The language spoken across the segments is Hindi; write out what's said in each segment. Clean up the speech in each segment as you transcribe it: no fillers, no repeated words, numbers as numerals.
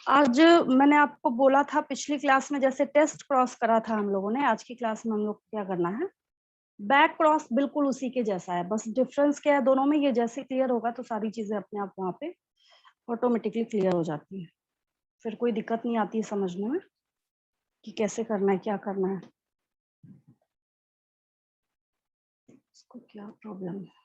आज मैंने आपको बोला था पिछली क्लास में जैसे टेस्ट क्रॉस करा था हम लोगों ने, आज की क्लास में हम लोग को क्या करना है, बैक क्रॉस बिल्कुल उसी के जैसा है। बस डिफरेंस क्या है दोनों में, ये जैसे क्लियर होगा तो सारी चीजें अपने आप वहाँ पे ऑटोमेटिकली क्लियर हो जाती है। फिर कोई दिक्कत नहीं आती है समझने में कि कैसे करना है, क्या करना है, इसको क्या प्रॉब्लम है।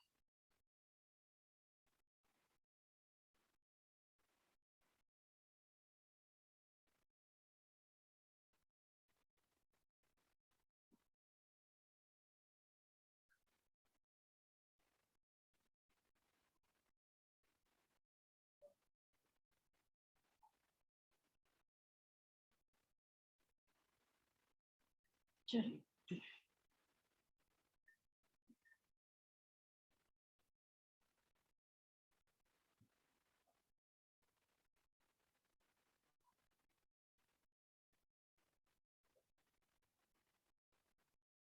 चलिए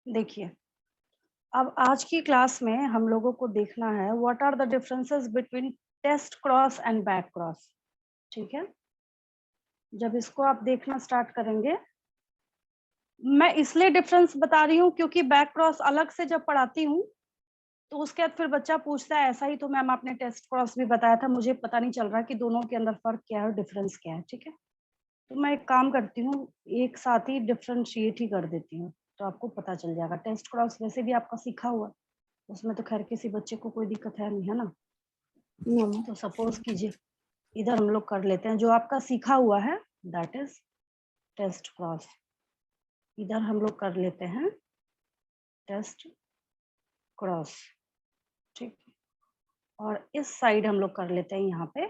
देखिए, अब आज की क्लास में हम लोगों को देखना है what are the differences between test cross and back cross. ठीक है, जब इसको आप देखना स्टार्ट करेंगे, मैं इसलिए डिफरेंस बता रही हूँ क्योंकि बैक क्रॉस अलग से जब पढ़ाती हूँ तो उसके बाद फिर बच्चा पूछता है ऐसा ही तो मैम आपने टेस्ट क्रॉस भी बताया था, मुझे पता नहीं चल रहा कि दोनों के अंदर फर्क क्या है और डिफरेंस क्या है। ठीक है, तो मैं एक काम करती हूँ, एक साथ ही डिफरेंशिएट ही कर देती हूँ तो आपको पता चल जाएगा। टेस्ट क्रॉस वैसे भी आपका सीखा हुआ, उसमें तो खैर किसी बच्चे को कोई दिक्कत है नहीं, है ना। तो सपोज कीजिए इधर हम लोग कर लेते हैं जो आपका सीखा हुआ है, दैट इज टेस्ट क्रॉस। इधर हम लोग कर लेते हैं टेस्ट क्रॉस। ठीक, और इस साइड हम लोग कर लेते हैं यहाँ पे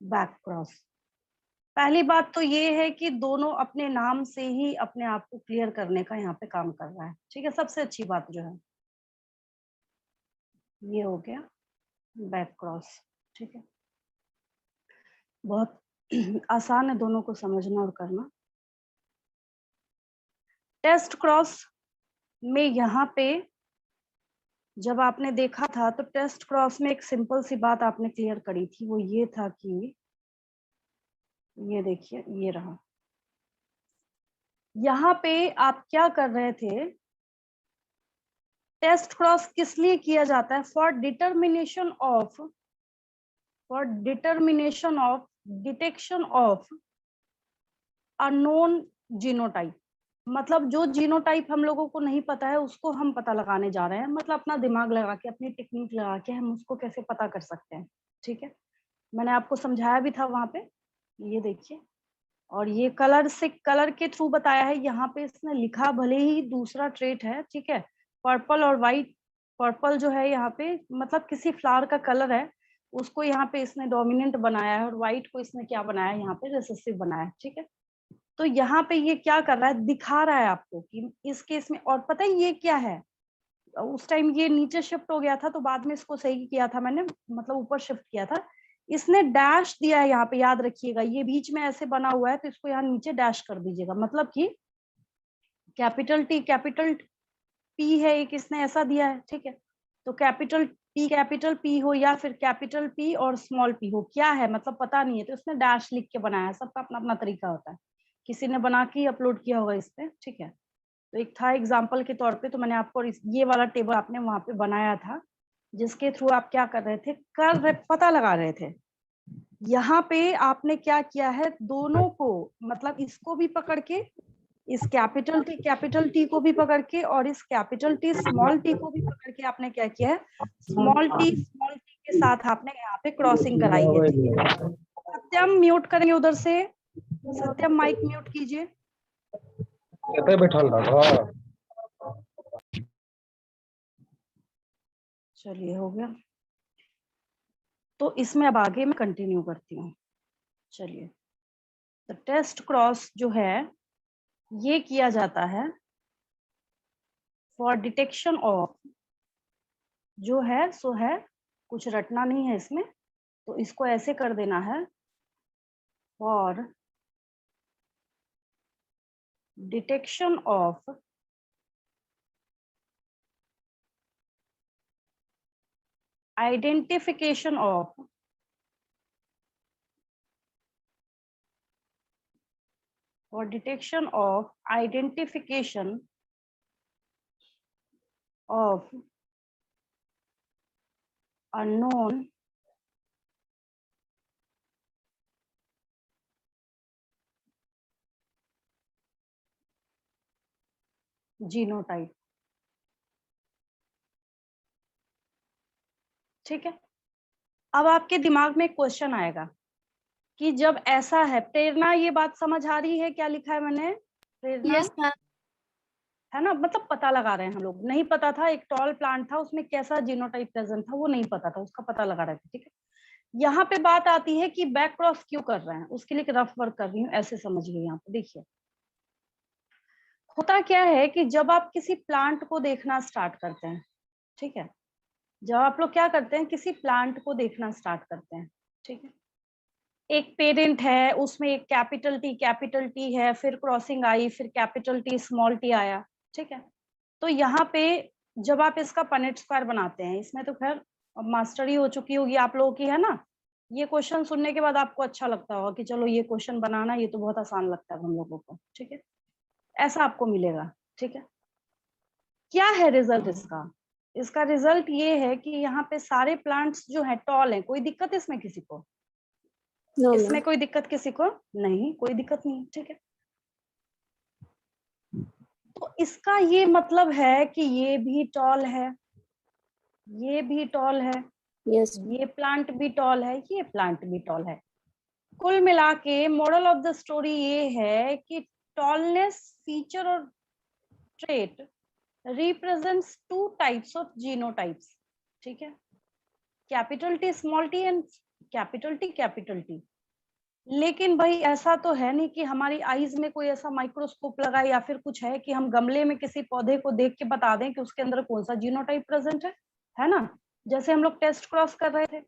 बैक क्रॉस। पहली बात तो ये है कि दोनों अपने नाम से ही अपने आप को क्लियर करने का यहाँ पे काम कर रहा है। ठीक है, सबसे अच्छी बात जो है ये हो गया बैक क्रॉस। ठीक है, बहुत आसान है दोनों को समझना और करना। टेस्ट क्रॉस में यहाँ पे जब आपने देखा था तो टेस्ट क्रॉस में एक सिंपल सी बात आपने क्लियर करी थी, वो ये था कि ये देखिए ये रहा, यहाँ पे आप क्या कर रहे थे, टेस्ट क्रॉस किस लिए किया जाता है, for determination of detection of unknown genotype. मतलब जो जीनोटाइप हम लोगों को नहीं पता है उसको हम पता लगाने जा रहे हैं, मतलब अपना दिमाग लगा के अपनी टेक्निक लगा के हम उसको कैसे पता कर सकते हैं। ठीक है, मैंने आपको समझाया भी था वहां पे, ये देखिए। और ये कलर से, कलर के थ्रू बताया है, यहाँ पे इसने लिखा भले ही दूसरा ट्रेट है, ठीक है, पर्पल और व्हाइट। पर्पल जो है यहाँ पे मतलब किसी फ्लावर का कलर है, उसको यहाँ पे इसने डोमिनेंट बनाया है, और व्हाइट को इसने क्या बनाया है, यहाँ पे रिसेसिव बनाया है। ठीक है, तो यहाँ पे ये क्या कर रहा है, दिखा रहा है आपको कि इस केस में। और पता है ये क्या है, उस टाइम ये नीचे शिफ्ट हो गया था तो बाद में इसको सही किया था मैंने, मतलब ऊपर शिफ्ट किया था। इसने डैश दिया है यहाँ पे, याद रखिएगा, ये बीच में ऐसे बना हुआ है तो इसको यहाँ नीचे डैश कर दीजिएगा, मतलब कि कैपिटल टी कैपिटल पी है, एक इसने ऐसा दिया है। ठीक है, तो कैपिटल पी हो या फिर कैपिटल पी और स्मॉल पी हो, क्या है मतलब पता नहीं है, तो इसने डैश लिख के बनाया है। सबका अपना अपना तरीका होता है, किसी ने बना के अपलोड किया होगा इस पे। ठीक है, तो एक था एग्जाम्पल के तौर पे, तो मैंने आपको ये वाला टेबल आपने वहां पे बनाया था, जिसके थ्रू आप क्या कर रहे थे, पता लगा रहे थे। यहाँ पे आपने क्या किया है, दोनों को, मतलब इसको भी पकड़ के, इस कैपिटल टी को भी पकड़ के, और इस कैपिटल टी स्मॉल टी को भी पकड़ के आपने क्या किया है, स्मॉल टी के साथ आपने यहाँ पे क्रॉसिंग कराई है। ठीक है, सत्यम म्यूट करेंगे उधर से, सत्यम माइक म्यूट कीजिए। केते बैठल रहा। चलिए हो गया, तो इसमें अब आगे मैं कंटिन्यू करती हूँ। चलिए, तो टेस्ट क्रॉस जो है ये किया जाता है फॉर डिटेक्शन ऑफ, जो है सो है, कुछ रटना नहीं है इसमें, तो इसको ऐसे कर देना है, for detection of identification of for detection of identification of unknown genotype. ठीक है, अब आपके दिमाग में एक क्वेश्चन आएगा कि जब ऐसा है, प्रेरणा ये बात समझ आ रही है क्या लिखा है मैंने? प्रेरणा यस मैम। है ना, मतलब पता लगा रहे हैं हम लोग। नहीं पता था एक टॉल प्लांट था उसमें कैसा जीनोटाइप प्रेजेंट था, वो नहीं पता था, उसका पता लगा रहे थे। ठीक है, यहाँ पे बात आती है कि बैक क्रॉस क्यों कर रहे हैं, उसके लिए रफ वर्क कर रही हूँ, ऐसे समझिए। यहाँ पे देखिए होता क्या है कि जब आप किसी प्लांट को देखना स्टार्ट करते हैं, ठीक है, जब आप लोग क्या करते हैं, किसी प्लांट को देखना स्टार्ट करते हैं, ठीक है, एक पेरेंट है, उसमें एक कैपिटल टी है, फिर क्रॉसिंग आई, फिर कैपिटल टी स्मॉल टी आया। ठीक है, तो यहाँ पे जब आप इसका पनेट स्क्वायर बनाते हैं, इसमें तो खैर मास्टरी हो चुकी होगी आप लोगों की, है ना। ये क्वेश्चन सुनने के बाद आपको अच्छा लगता होगा कि चलो ये क्वेश्चन बनाना, ये तो बहुत आसान लगता है हम लोगों को। ठीक है, ऐसा आपको मिलेगा। ठीक है, क्या है रिजल्ट इसका? इसका रिजल्ट ये है कि यहाँ पे सारे प्लांट्स जो है टॉल है। कोई दिक्कत इसमें किसी को? नो इसमें मैम। कोई दिक्कत किसी को नहीं? कोई दिक्कत नहीं। ठीक है, तो इसका ये मतलब है कि ये भी टॉल है, ये भी टॉल है, यस। ये प्लांट भी टॉल है, ये प्लांट भी टॉल है। कुल मिला के मॉरल ऑफ द स्टोरी ये है कि टॉलनेस फीचर और trait represents two types of genotypes. ठीक है, capital T small T and capital T. लेकिन भाई ऐसा तो है नहीं कि हमारी आईज में कोई ऐसा माइक्रोस्कोप लगा या फिर कुछ है कि हम गमले में किसी पौधे को देख के बता दें कि उसके अंदर कौन सा जीनोटाइप प्रेजेंट है ना। जैसे हम लोग टेस्ट क्रॉस कर रहे थे,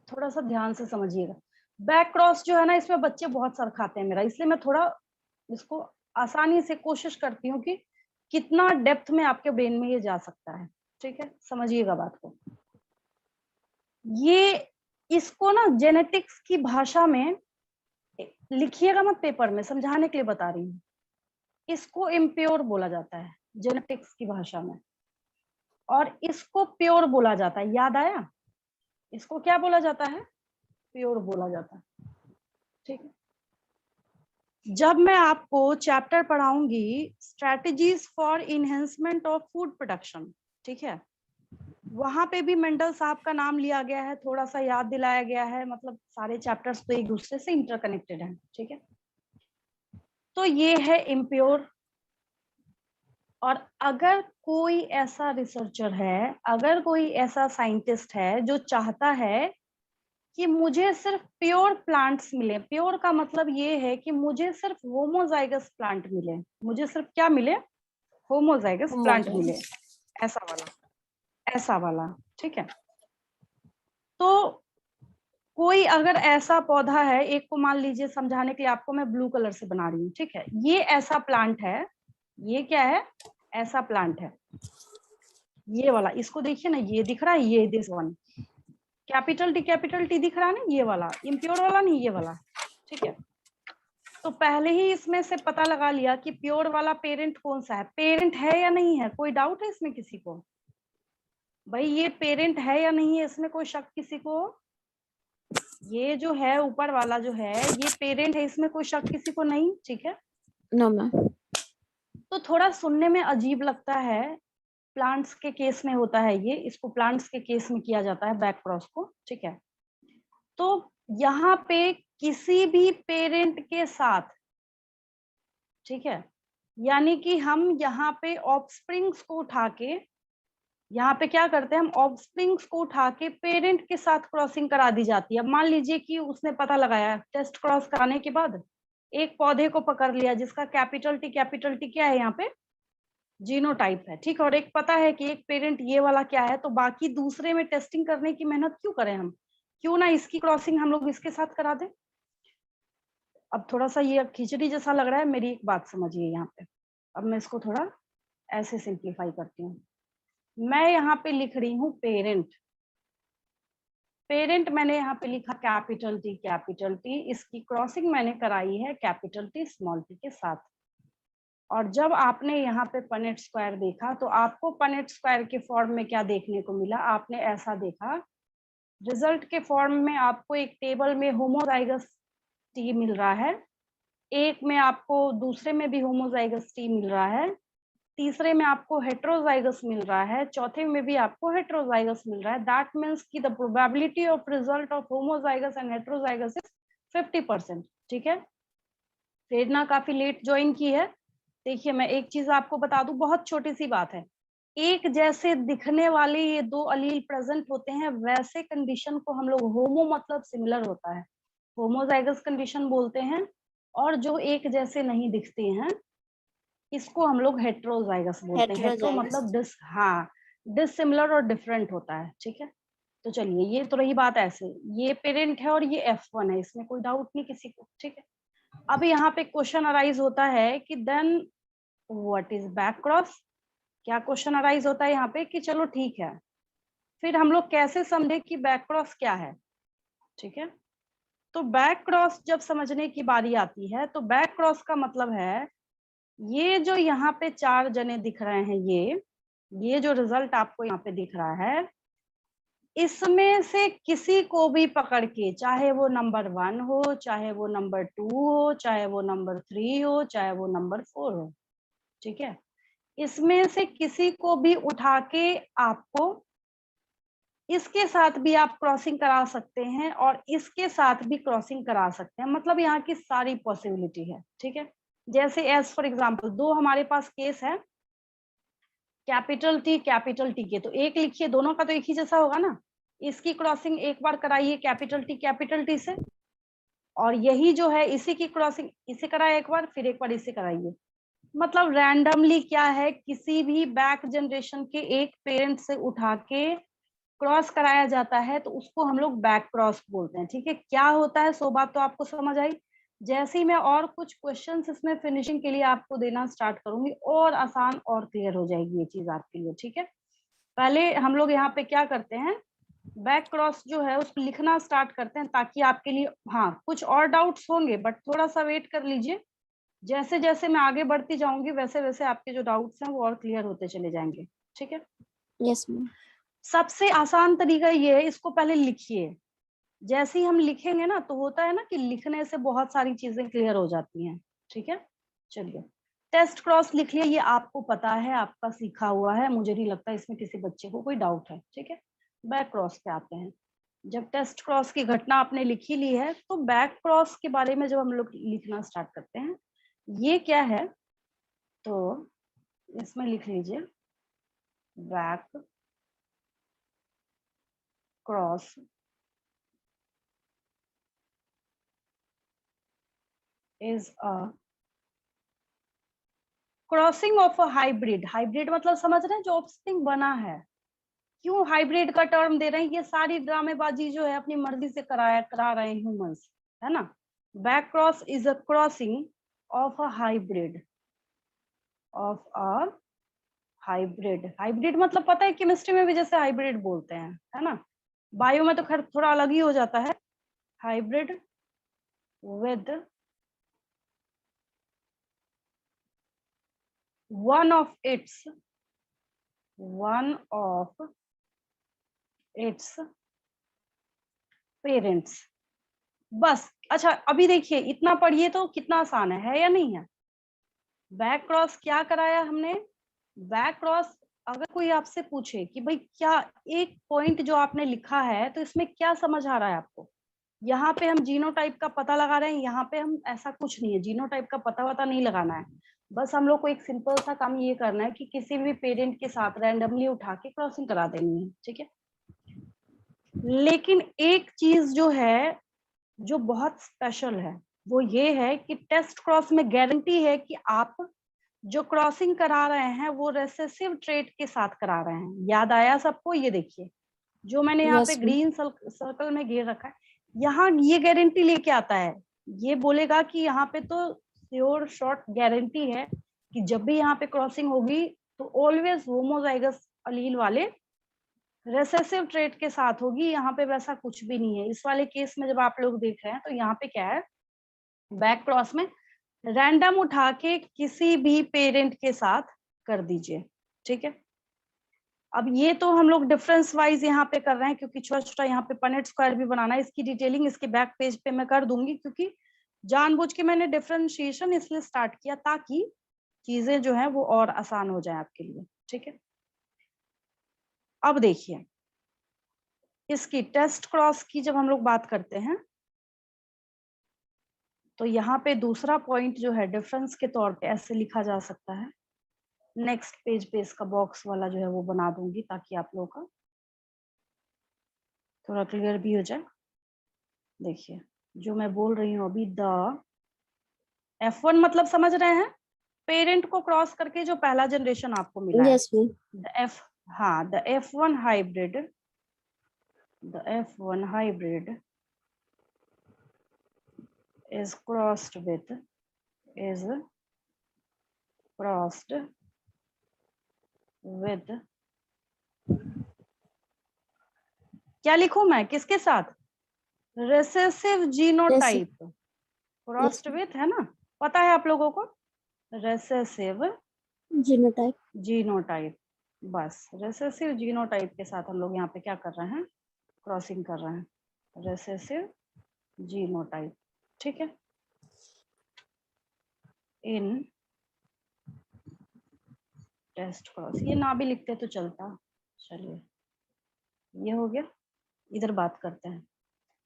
थोड़ा सा ध्यान से समझिएगा। बैक क्रॉस जो है ना, इसमें बच्चे बहुत सर खाते हैं मेरा, इसलिए मैं थोड़ा इसको आसानी से कोशिश करती हूँ कि कितना डेप्थ में आपके ब्रेन में ये जा सकता है। ठीक है, समझिएगा बात को। ये इसको ना जेनेटिक्स की भाषा में लिखिएगा मत पेपर में, समझाने के लिए बता रही हूँ। इसको इम्प्योर बोला जाता है जेनेटिक्स की भाषा में, और इसको प्योर बोला जाता है। याद आया? इसको क्या बोला जाता है? प्योर बोला जाता है। ठीक है, जब मैं आपको चैप्टर पढ़ाऊंगी strategies for enhancement of food production, ठीक है, वहां पे भी मेंडल साहब का नाम लिया गया है, थोड़ा सा याद दिलाया गया है। मतलब सारे चैप्टर्स तो एक दूसरे से इंटरकनेक्टेड हैं। ठीक है, तो ये है इम्प्योर। और अगर कोई ऐसा रिसर्चर है, अगर कोई ऐसा साइंटिस्ट है जो चाहता है कि मुझे सिर्फ प्योर प्लांट्स मिले, प्योर का मतलब ये है कि मुझे सिर्फ होमोजाइगस प्लांट मिले, मुझे सिर्फ क्या मिले? होमोजाइगस प्लांट मिले, ऐसा वाला, ऐसा वाला। ठीक है, तो कोई अगर ऐसा पौधा है, एक को मान लीजिए, समझाने के लिए आपको मैं ब्लू कलर से बना रही हूँ। ठीक है, ये ऐसा प्लांट है, ये क्या है? ऐसा प्लांट है, ये वाला। इसको देखिए ना, ये दिख रहा है, ये दिस वन कैपिटल टी दिख रहा है ना, ये वाला इम्प्योर वाला नहीं, ये वाला। ठीक है, तो पहले ही इसमें से पता लगा लिया कि प्योर वाला पेरेंट कौन सा है। पेरेंट है या नहीं है? कोई डाउट है इसमें किसी को? भाई ये पेरेंट है या नहीं है, इसमें कोई शक किसी को? ये जो है ऊपर वाला जो है, ये पेरेंट है, इसमें कोई शक किसी को नहीं? ठीक है, नो मैम। तो थोड़ा सुनने में अजीब लगता है, प्लांट्स के केस में होता है ये, इसको प्लांट्स के केस में किया जाता है बैक क्रॉस को। ठीक है, तो यहाँ पे किसी भी पेरेंट के साथ, ठीक है, यानी कि हम यहाँ पे ऑफस्प्रिंग्स को उठा के, यहाँ पे क्या करते हैं, हम ऑफस्प्रिंग्स को उठा के पेरेंट के साथ क्रॉसिंग करा दी जाती है। अब मान लीजिए कि उसने पता लगाया टेस्ट क्रॉस कराने के बाद, एक पौधे को पकड़ लिया जिसका कैपिटल टी क्या है यहाँ पे? जीनोटाइप है। ठीक है, और एक पता है कि एक पेरेंट ये वाला क्या है, तो बाकी दूसरे में टेस्टिंग करने की मेहनत क्यों करें हम? क्यों ना इसकी क्रॉसिंग हम लोग इसके साथ करा दें। अब थोड़ा सा ये खिचड़ी जैसा लग रहा है, मेरी एक बात समझिए यहाँ पे। अब मैं इसको थोड़ा ऐसे सिंप्लीफाई करती हूँ। मैं यहाँ पे लिख रही हूँ पेरेंट, पेरेंट मैंने यहाँ पे लिखा कैपिटल टी, इसकी क्रॉसिंग मैंने कराई है कैपिटल टी स्मॉल टी के साथ। और जब आपने यहाँ पे पनेट स्क्वायर देखा तो आपको पनेट स्क्वायर के फॉर्म में क्या देखने को मिला, आपने ऐसा देखा रिजल्ट के फॉर्म में आपको एक टेबल में होमोजाइगस टी मिल रहा है, एक में आपको दूसरे में भी होमोजाइगस टी मिल रहा है, तीसरे में आपको हेट्रोजाइगस मिल रहा है, चौथे में भी आपको हेट्रोजाइगस मिल रहा है। दैट मीन्स कि the probability of result of homozygous and heterozygous is 50%। ठीक है, प्रेरणा काफी लेट ज्वाइन की है। देखिए मैं एक चीज आपको बता दूं, बहुत छोटी सी बात है, एक जैसे दिखने वाले ये दो अलील प्रेजेंट होते हैं, वैसे कंडीशन को हम लोग होमो मतलब सिमिलर होता है, होमोजाइगस कंडीशन बोलते हैं। और जो एक जैसे नहीं दिखते हैं इसको हम लोग हेट्रोजाइगस बोलते हैं। हेट्रो मतलब डिसिमिलर और डिफरेंट होता है। ठीक है, तो चलिए ये तो रही बात ऐसे, ये पेरेंट है और ये F1 है, इसमें कोई डाउट नहीं किसी को। ठीक है, अब यहाँ पे क्वेश्चन अराइज होता है कि then what is back cross. क्या क्वेश्चन अराइज होता है यहाँ पे कि चलो ठीक है, फिर हम लोग कैसे समझे कि बैक क्रॉस क्या है। ठीक है, तो बैक क्रॉस जब समझने की बारी आती है तो बैक क्रॉस का मतलब है ये जो यहाँ पे चार जने दिख रहे हैं, ये जो रिजल्ट आपको यहाँ पे दिख रहा है, इसमें से किसी को भी पकड़ के, चाहे वो नंबर 1 हो, चाहे वो नंबर 2 हो, चाहे वो नंबर 3 हो, चाहे वो नंबर 4 हो, ठीक है, इसमें से किसी को भी उठा के आपको इसके साथ भी आप क्रॉसिंग करा सकते हैं और इसके साथ भी क्रॉसिंग करा सकते हैं। मतलब यहाँ की सारी पॉसिबिलिटी है। ठीक है, जैसे एज फॉर एग्जाम्पल दो हमारे पास केस है, कैपिटल टी के, तो एक लिखिए, दोनों का तो एक ही जैसा होगा ना। इसकी क्रॉसिंग एक बार कराइए कैपिटल टी से, और यही जो है इसी की क्रॉसिंग इसे कराए एक बार, फिर एक बार इसे कराइए। मतलब रैंडमली क्या है, किसी भी बैक जनरेशन के एक पेरेंट से उठा के क्रॉस कराया जाता है तो उसको हम लोग बैक क्रॉस बोलते हैं। ठीक है, क्या होता है सो बात तो आपको समझ आई। जैसे ही मैं और कुछ क्वेश्चंस इसमें फिनिशिंग के लिए आपको देना स्टार्ट करूंगी और आसान और क्लियर हो जाएगी ये चीज आपके लिए। ठीक है, पहले हम लोग यहाँ पे क्या करते हैं, बैक क्रॉस जो है उसको लिखना स्टार्ट करते हैं ताकि आपके लिए, हाँ कुछ और डाउट्स होंगे बट थोड़ा सा वेट कर लीजिए, जैसे जैसे मैं आगे बढ़ती जाऊंगी वैसे वैसे आपके जो डाउट्स हैं वो और क्लियर होते चले जाएंगे। ठीक है, यस मैम। सबसे आसान तरीका ये है, इसको पहले लिखिए। जैसे ही हम लिखेंगे ना तो होता है ना कि लिखने से बहुत सारी चीजें क्लियर हो जाती हैं। ठीक है, चलिए टेस्ट क्रॉस लिख लिया, ये आपको पता है, आपका सीखा हुआ है, मुझे नहीं लगता इसमें किसी बच्चे को कोई डाउट है। ठीक है, बैक क्रॉस पे आते हैं। जब टेस्ट क्रॉस की घटना आपने लिखी ली है तो बैक क्रॉस के बारे में जब हम लोग लिखना स्टार्ट करते हैं, ये क्या है, तो इसमें लिख लीजिए back cross is a crossing of a hybrid. Hybrid मतलब समझ रहे हैं, जो ऑफस्प्रिंग बना है। क्यों हाइब्रिड का टर्म दे रहे हैं, ये सारी ड्रामेबाजी जो है अपनी मर्जी से करा रहे हैं ह्यूमंस, है ना। Back cross is a crossing of a hybrid, hybrid मतलब पता है केमिस्ट्री में भी जैसे हाइब्रिड बोलते हैं, है ना। बायो में तो खैर थोड़ा अलग ही हो जाता है। Hybrid with one of its parents. बस, अच्छा अभी देखिए इतना पढ़िए तो कितना आसान है या नहीं है। बैक क्रॉस क्या कराया हमने, बैक क्रॉस अगर कोई आपसे पूछे कि भाई क्या एक पॉइंट जो आपने लिखा है तो इसमें क्या समझ आ रहा है आपको, यहाँ पे हम जीनोटाइप का पता लगा रहे हैं, यहाँ पे हम ऐसा कुछ नहीं है, जीनोटाइप का पता वता नहीं लगाना है। बस हम लोग को एक सिंपल सा काम ये करना है कि किसी भी पेरेंट के साथ रैंडमली उठा के क्रॉसिंग करा देनी है। ठीक है, लेकिन एक चीज जो है जो बहुत स्पेशल है वो ये है कि टेस्ट क्रॉस में गारंटी है कि आप जो क्रॉसिंग करा रहे हैं वो रेसेसिव ट्रेट के साथ करा रहे हैं। याद आया सबको, ये देखिए जो मैंने यहाँ पे Yes, ग्रीन सर्कल में घेर रखा है, यहाँ ये गारंटी लेके आता है, ये बोलेगा कि यहाँ पे तो श्योर शॉर्ट गारंटी है कि जब भी यहाँ पे क्रॉसिंग होगी तो ऑलवेज होमोजाइगस अलील वाले रिसेसिव ट्रेट के साथ होगी, यहाँ पे वैसा कुछ भी नहीं है। इस वाले केस में जब आप लोग देख रहे हैं तो यहाँ पे क्या है, बैक क्रॉस में रैंडम उठा के किसी भी पेरेंट के साथ कर दीजिए, ठीक है। अब ये तो हम लोग डिफरेंस वाइज यहाँ पे कर रहे हैं, क्योंकि छोटा छोटा यहाँ पे पनेट स्क्वायर भी बनाना है। इसकी डिटेलिंग इसके बैक पेज पे मैं कर दूंगी, क्योंकि जानबूझ के मैंने डिफरेंशिएशन इसलिए स्टार्ट किया ताकि चीजें जो है वो और आसान हो जाए आपके लिए, ठीक है। अब देखिए, इसकी टेस्ट क्रॉस की जब हम लोग बात करते हैं तो यहाँ पे दूसरा पॉइंट जो है डिफरेंस के तौर पे ऐसे लिखा जा सकता है। नेक्स्ट पेज पे इसका बॉक्स वाला जो है वो बना दूंगी ताकि आप लोगों का थोड़ा क्लियर भी हो जाए। देखिए, जो मैं बोल रही हूँ अभी, द F1 मतलब समझ रहे हैं, पेरेंट को क्रॉस करके जो पहला जनरेशन आपको मिला है। Yes, ma'am. The F1 hybrid, the F1 hybrid is crossed with क्या लिखूं मैं, किसके साथ, रिसेसिव जीनोटाइप क्रॉस्ड विथ, है ना, पता है आप लोगों को, रिसेसिव Genotype. जीनोटाइप। बस रिसेसिव जीनोटाइप के साथ हम लोग यहाँ पे क्या कर रहे हैं, क्रॉसिंग कर रहे हैं, रिसेसिव जीनोटाइप, ठीक है। इन टेस्ट क्रॉस, ये ना भी लिखते तो चलता, चलिए ये हो गया। इधर बात करते हैं,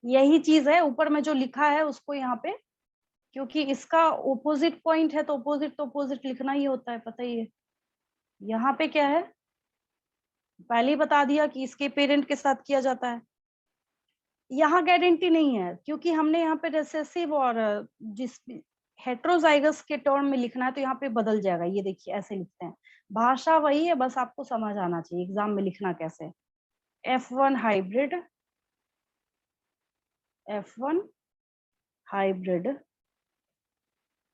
यही चीज है ऊपर में जो लिखा है उसको यहाँ पे, क्योंकि इसका ओपोजिट पॉइंट है तो ओपोजिट लिखना ही होता है, पता ही है। यहाँ पे क्या है, पहले ही बता दिया कि इसके पेरेंट के साथ किया जाता है। यहाँ गारंटी नहीं है, क्योंकि हमने यहाँ पे रिसेसिव और जिस हेट्रोजाइगस के टर्म में लिखना है तो यहाँ पे बदल जाएगा। ये देखिए ऐसे लिखते हैं, भाषा वही है, बस आपको समझ आना चाहिए एग्जाम में लिखना कैसे। F1 hybrid, F1 hybrid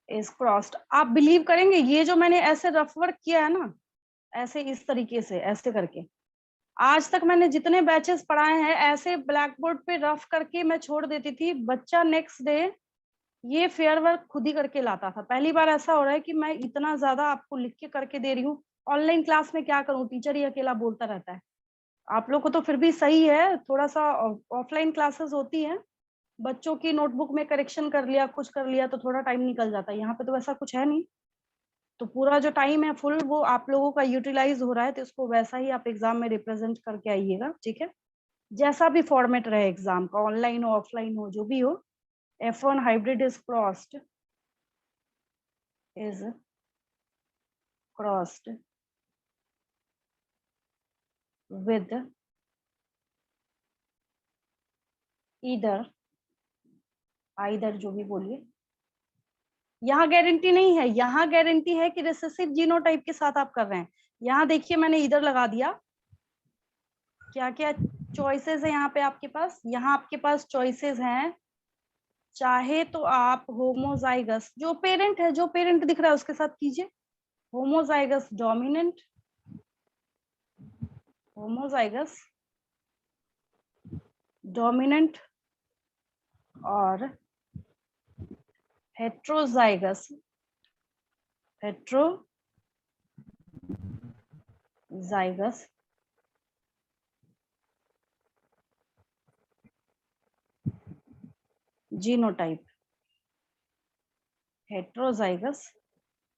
is crossed. आप बिलीव करेंगे, ये जो मैंने ऐसे रफ वर्क किया है ना, ऐसे इस तरीके से ऐसे करके, आज तक मैंने जितने बैचेस पढ़ाए हैं ऐसे ब्लैक बोर्ड पे रफ करके मैं छोड़ देती थी, बच्चा नेक्स्ट डे ये फेयर वर्क खुद ही करके लाता था। पहली बार ऐसा हो रहा है कि मैं इतना ज्यादा आपको लिख के करके दे रही हूँ। ऑनलाइन क्लास में क्या करूँ, टीचर ही अकेला बोलता रहता है। आप लोग को तो फिर भी सही है, थोड़ा सा ऑफलाइन क्लासेस होती है, बच्चों की नोटबुक में करेक्शन कर लिया, कुछ कर लिया तो थोड़ा टाइम निकल जाता है। यहाँ पे तो ऐसा कुछ है नहीं, तो पूरा जो टाइम है फुल वो आप लोगों का यूटिलाइज हो रहा है, तो इसको वैसा ही आप एग्जाम में रिप्रेजेंट करके आइएगा, ठीक है। जैसा भी फॉर्मेट रहे एग्जाम का, ऑनलाइन हो ऑफलाइन हो जो भी हो, F1 hybrid is crossed with either जो भी बोलिए। यहाँ गारंटी नहीं है, यहाँ गारंटी है कि रिसेसिव जीनोटाइप के साथ आप कर रहे हैं। यहाँ देखिए मैंने इधर लगा दिया, क्या क्या चॉइसेस है यहाँ पे आपके पास, यहाँ आपके पास चॉइसेस हैं। चाहे तो आप होमोजाइगस, जो पेरेंट है, जो पेरेंट दिख रहा है उसके साथ कीजिए, होमोजाइगस डोमिनेंट, होमोजाइगस डोमिनेंट और heterozygous genotype, heterozygous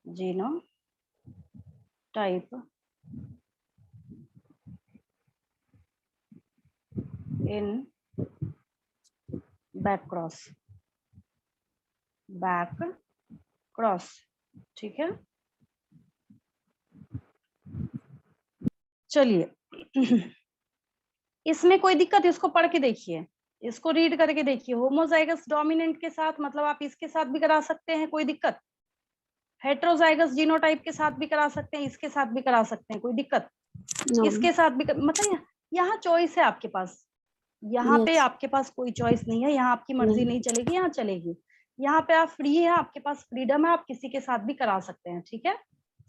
genotype in back cross, ठीक है। चलिए इसमें कोई दिक्कत, इसको पढ़ के देखिए, इसको रीड करके देखिए। होमोजाइगस डोमिनेंट के साथ मतलब आप इसके साथ भी करा सकते हैं, कोई दिक्कत। हेट्रोजाइगस जीनोटाइप के साथ भी करा सकते हैं, इसके साथ भी करा सकते हैं, कोई दिक्कत। No. इसके साथ भी मतलब यहाँ चॉइस है आपके पास, यहाँ पे Yes. आपके पास कोई चॉइस नहीं है, यहाँ आपकी मर्जी नहीं चलेगी, यहाँ चलेगी। यहाँ पे आप फ्री है, आपके पास फ्रीडम है, आप किसी के साथ भी करा सकते हैं, ठीक है।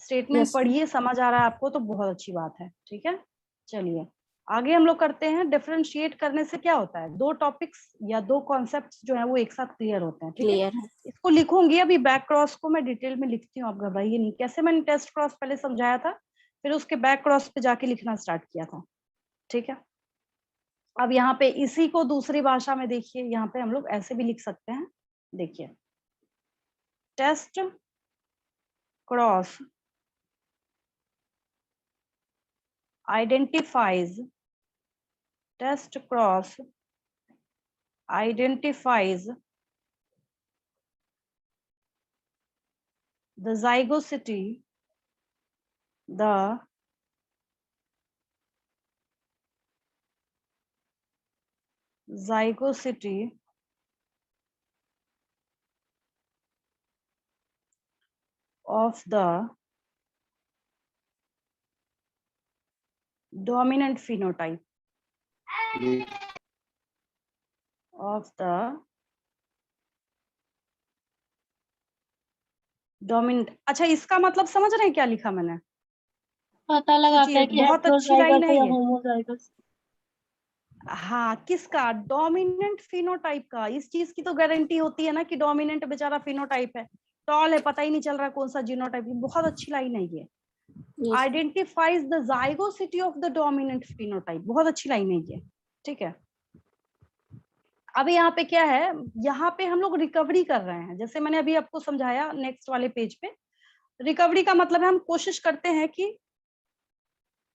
Statement Yes. पढ़िए, समझ आ रहा है आपको तो बहुत अच्छी बात है, ठीक है। चलिए आगे हम लोग करते हैं डिफरेंशिएट करने से क्या होता है, दो टॉपिक्स या दो कॉन्सेप्ट्स जो है वो एक साथ क्लियर होते हैं। ठीक है, क्लियर है। इसको लिखूंगी, अभी बैक क्रॉस को मैं डिटेल में लिखती हूँ, आप घबराइए नहीं। कैसे मैंने टेस्ट क्रॉस पहले समझाया था, फिर उसके बैक क्रॉस पे जाके लिखना स्टार्ट किया था। ठीक है, अब यहाँ पे इसी को दूसरी भाषा में देखिए, यहाँ पे हम लोग ऐसे भी लिख सकते हैं। देखिए, test cross identifies test cross identifies the zygosity of the dominant phenotype of the dominant। अच्छा, इसका मतलब समझ रहे हैं क्या लिखा मैंने? पता लगाता है कि बहुत अच्छी लाइन है हेटेरोजाइगस या ये। होमोजाइगस। हाँ, किसका? डोमिनेंट फिनोटाइप का। इस चीज की तो गारंटी होती है ना कि डोमिनेंट बेचारा फिनोटाइप है, टॉल है, पता ही नहीं चल रहा कौन सा जीनोटाइप। बहुत अच्छी लाइन है ये। Yes. Identifies the zygosity of the dominant phenotype. बहुत अच्छी लाइन है ये। ठीक है, अभी यहाँ पे क्या है, यहाँ पे हम लोग रिकवरी कर रहे हैं, जैसे मैंने अभी आपको समझाया नेक्स्ट वाले पेज पे। रिकवरी का मतलब है हम कोशिश करते हैं कि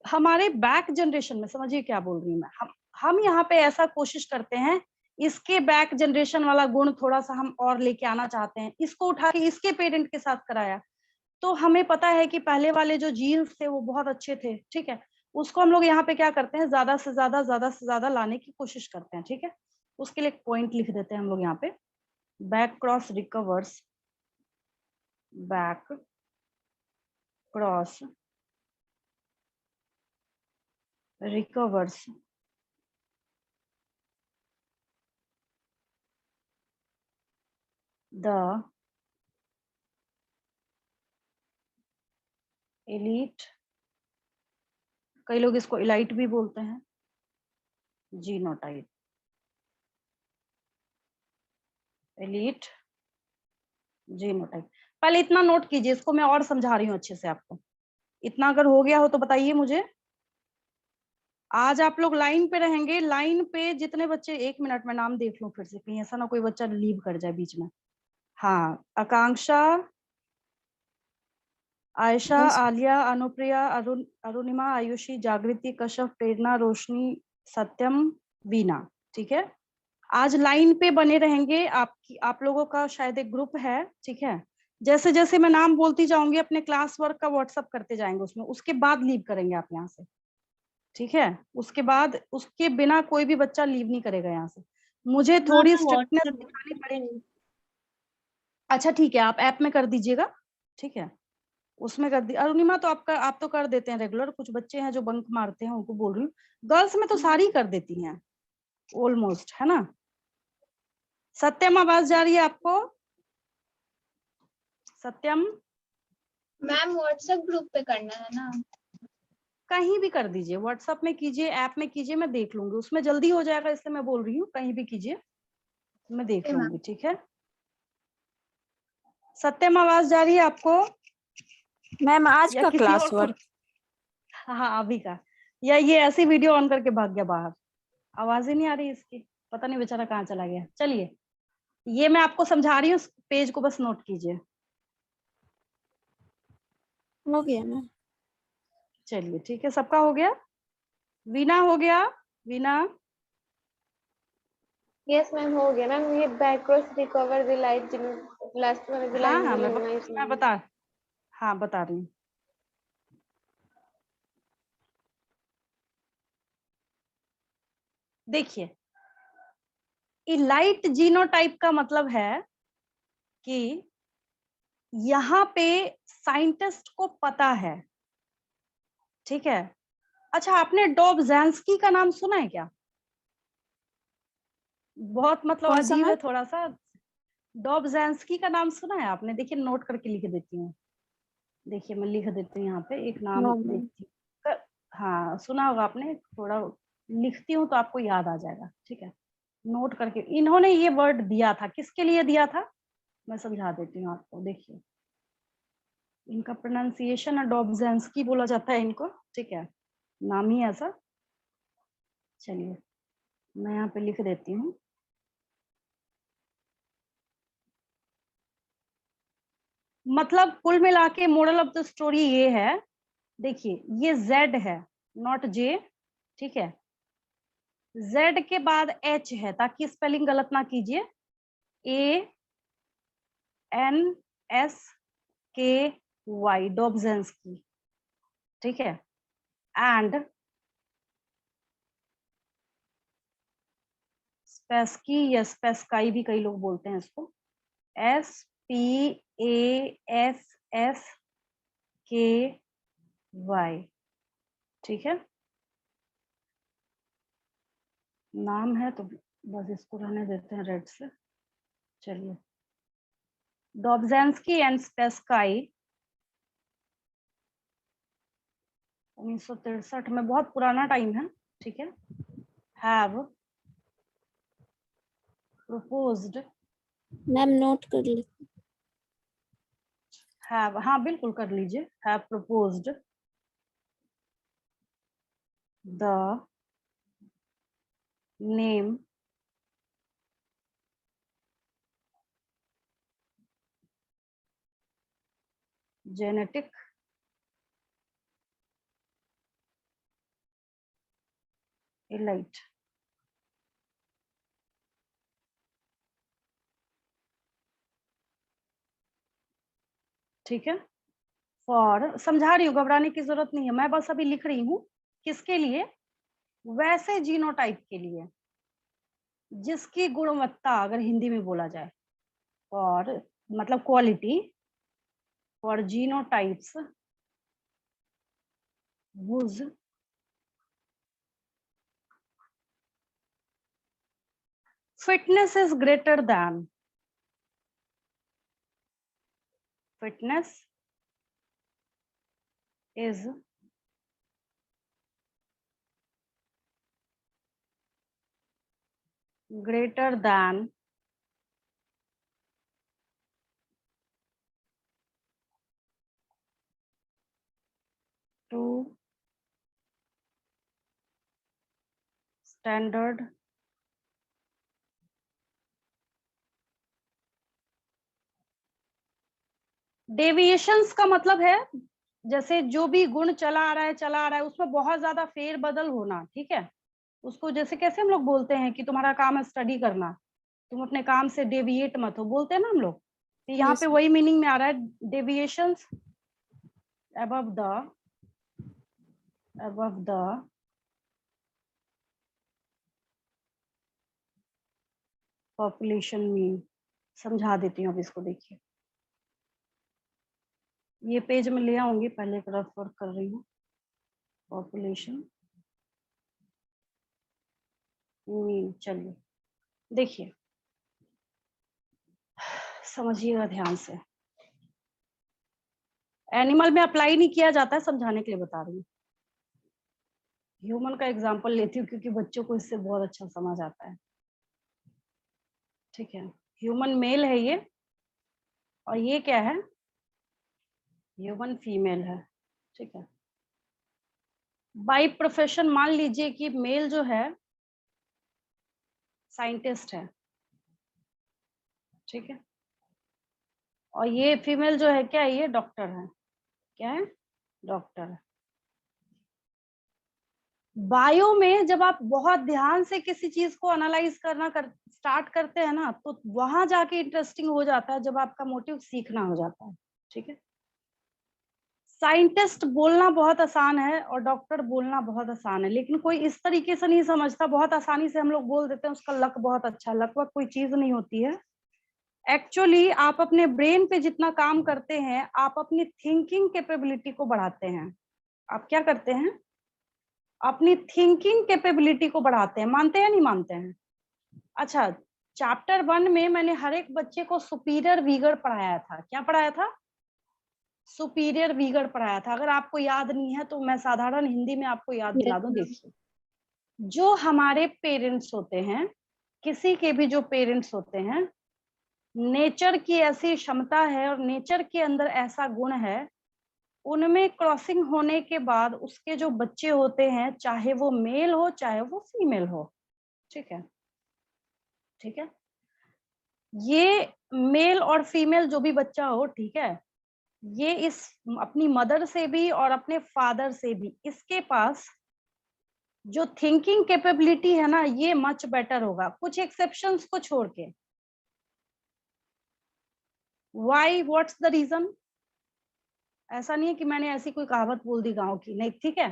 हमारे बैक जनरेशन में, समझिए क्या बोल रही हूँ मैं, हम यहाँ पे ऐसा कोशिश करते हैं, इसके बैक जनरेशन वाला गुण थोड़ा सा हम और लेके आना चाहते हैं, इसको उठा के इसके पेरेंट के साथ कराया, तो हमें पता है कि पहले वाले जो जीन्स थे वो बहुत अच्छे थे। ठीक है, उसको हम लोग यहाँ पे क्या करते हैं, ज्यादा से ज्यादा लाने की कोशिश करते हैं। ठीक है, उसके लिए एक पॉइंट लिख देते हैं हम लोग यहाँ पे, back cross recovers, back cross recovers the elite, कई लोग इसको इलाइट भी बोलते हैं, जीनोटाइप, एलीट जीनोटाइप। पहले इतना नोट कीजिए, इसको मैं और समझा रही हूँ अच्छे से आपको। इतना अगर हो गया हो तो बताइए मुझे। आज आप लोग लाइन पे रहेंगे, लाइन पे जितने बच्चे, एक मिनट में नाम देख लूं फिर से, कहीं ऐसा ना कोई बच्चा लीव कर जाए बीच में। हाँ, आकांक्षा, आयशा, Yes. आलिया, अनुप्रिया, अरुणिमा, आयुषी, जागृति, कश्यप, प्रेरणा, रोशनी, सत्यम, वीना। ठीक है, आज लाइन पे बने रहेंगे। आप लोगों का शायद एक ग्रुप है। ठीक है, जैसे जैसे मैं नाम बोलती जाऊंगी अपने क्लास वर्क का व्हाट्सअप करते जाएंगे उसमें, उसके बाद लीव करेंगे आप यहाँ से। ठीक है, उसके बाद, उसके बिना कोई भी बच्चा लीव नहीं करेगा यहाँ से, मुझे थोड़ी स्ट्रिक्टनेस दिखानी पड़ेगी। अच्छा ठीक है, आप ऐप में कर दीजिएगा। ठीक है, उसमें कर दी। अरुणिमा तो आप तो कर देते हैं रेगुलर, कुछ बच्चे हैं जो बंक मारते हैं, उनको बोल रही हूँ। गर्ल्स में तो सारी कर देती हैं ऑलमोस्ट, है ना? सत्यम, आवाज जा रही है आपको? सत्यम, मैम व्हाट्सएप ग्रुप पे करना है ना? कहीं भी कर दीजिए, व्हाट्सएप में कीजिए, ऐप में कीजिए, मैं देख लूंगी, उसमें जल्दी हो जाएगा, इसलिए मैं बोल रही हूँ कहीं भी कीजिए, मैं देख Okay, लूंगी। ठीक है, सत्यम आवाज जा रही है आपको मैम आज या का किसी क्लास और को? वर्क? हाँ, अभी का, या ये ऐसी वीडियो ऑन करके भाग गया बाहर, आवाज ही नहीं आ रही इसकी, पता नहीं बेचारा कहाँ चला गया। चलिए, ये मैं आपको समझा रही हूँ, पेज को बस नोट कीजिए। हो गया मैम। चलिए ठीक है, सबका हो गया? वीना हो गया? वीना, यस मैम हो गया मैम। ये back cross recover the light last वाला जो हाँ लाइन हाँ, बोली हूँ मैं मैं इसमें। बता, हाँ बता रही हूँ। देखिए, इलाइट जीनोटाइप का मतलब है कि यहाँ पे साइंटिस्ट को पता है। ठीक है, अच्छा आपने डोबझांस्की का नाम सुना है क्या? बहुत मतलब कौन सा अजीब है मैम? थोड़ा सा। डोबझांस्की का नाम सुना है आपने? देखिए, नोट करके लिख देती हूँ। देखिए, मैं लिख देती हूँ यहाँ पे एक नाम नो मैम। देखती हूँ। हाँ, सुना होगा आपने, थोड़ा लिखती हूँ तो आपको याद आ जाएगा, ठीक है। नोट करके, इन्होंने ये वर्ड दिया था, किसके लिए दिया था मैं समझा देती हूँ आपको। देखिए इनका प्रोनाउंसिएशन है डॉब्जेंस्की बोला जाता है इनको, ठीक है, नाम ही ऐसा। चलिए मैं यहाँ पे लिख देती हूँ। मतलब कुल मिला के मोरल ऑफ द स्टोरी ये है, देखिए ये Z है नॉट J, ठीक है। Z के बाद H है, ताकि स्पेलिंग गलत ना कीजिए। ANSKY डॉब्जेंस्की, ठीक है। एंड स्पेस्की या स्पेस्काई भी कई लोग बोलते हैं इसको, SPASSKY, ठीक है। नाम है तो बस इसको रहने देते हैं रेड से। चलिए डॉब्जेंस्की एंड स्पेस्काई 1963 में, बहुत पुराना टाइम है, ठीक है। हैव proposed, मैम नोट कर ली। have, हाँ बिल्कुल कर लीजिए। have proposed the name genetic elite, ठीक है। फॉर, समझा रही हूँ, घबराने की जरूरत नहीं है, मैं बस अभी लिख रही हूँ किसके लिए, वैसे जीनोटाइप के लिए जिसकी गुणवत्ता अगर हिंदी में बोला जाए, और मतलब quality for genotypes whose fitness is greater than, fitness is greater than to standard deviations का मतलब है जैसे जो भी गुण चला आ रहा है उसमें बहुत ज्यादा फेर बदल होना, ठीक है। उसको जैसे कैसे हम लोग बोलते हैं कि तुम्हारा काम है स्टडी करना, तुम अपने काम से डेविएट मत हो, बोलते हैं ना हम लोग। तो यहाँ पे वही मीनिंग में आ रहा है, deviations above the population mean. समझा देती हूँ अब इसको, देखिए ये पेज में ले आऊंगी, पहले एक रफ वर्क कर रही हूँ। पॉपुलेशन मीन, चलिए देखिए समझिएगा ध्यान से। एनिमल में अप्लाई नहीं किया जाता है, समझाने के लिए बता रही हूँ। ह्यूमन का एग्जांपल लेती हूँ क्योंकि बच्चों को इससे बहुत अच्छा समझ आता है, ठीक है। ह्यूमन मेल है ये, और ये क्या है, ह्यूमन फीमेल है, ठीक है। बाय प्रोफेशन मान लीजिए कि मेल जो है साइंटिस्ट है, ठीक है, और ये फीमेल जो है क्या है, ये डॉक्टर है। क्या है, डॉक्टर है। बायो में जब आप बहुत ध्यान से किसी चीज को एनालाइज करना स्टार्ट करते हैं ना, तो वहां जाके इंटरेस्टिंग हो जाता है जब आपका मोटिव सीखना हो जाता है, ठीक है। साइंटिस्ट बोलना बहुत आसान है और डॉक्टर बोलना बहुत आसान है, लेकिन कोई इस तरीके से नहीं समझता, बहुत आसानी से हम लोग बोल देते हैं उसका लक बहुत अच्छा। लक वक कोई चीज नहीं होती है। एक्चुअली आप अपने ब्रेन पे जितना काम करते हैं, आप अपनी थिंकिंग कैपेबिलिटी को बढ़ाते हैं। आप क्या करते हैं, अपनी थिंकिंग कैपेबिलिटी को बढ़ाते हैं। मानते हैं नहीं मानते हैं? अच्छा, चैप्टर 1 में मैंने हर एक बच्चे को सुपीरियर वीगर पढ़ाया था। क्या पढ़ाया था? सुपीरियर वीगर पढ़ाया था। अगर आपको याद नहीं है तो मैं साधारण हिंदी में आपको याद दिला दूं। देखिए, जो हमारे पेरेंट्स होते हैं, किसी के भी जो पेरेंट्स होते हैं, नेचर की ऐसी क्षमता है और नेचर के अंदर ऐसा गुण है, उनमें क्रॉसिंग होने के बाद उसके जो बच्चे होते हैं, चाहे वो मेल हो चाहे वो फीमेल हो, ठीक है, ठीक है, ये मेल और फीमेल जो भी बच्चा हो, ठीक है, ये इस अपनी मदर से भी और अपने फादर से भी, इसके पास जो थिंकिंग कैपेबिलिटी है ना, ये मच बेटर होगा, कुछ एक्सेप्शंस को छोड़ के। Why, what's the reason? ऐसा नहीं है कि मैंने ऐसी कोई कहावत बोल दी गांव की, नहीं, ठीक है।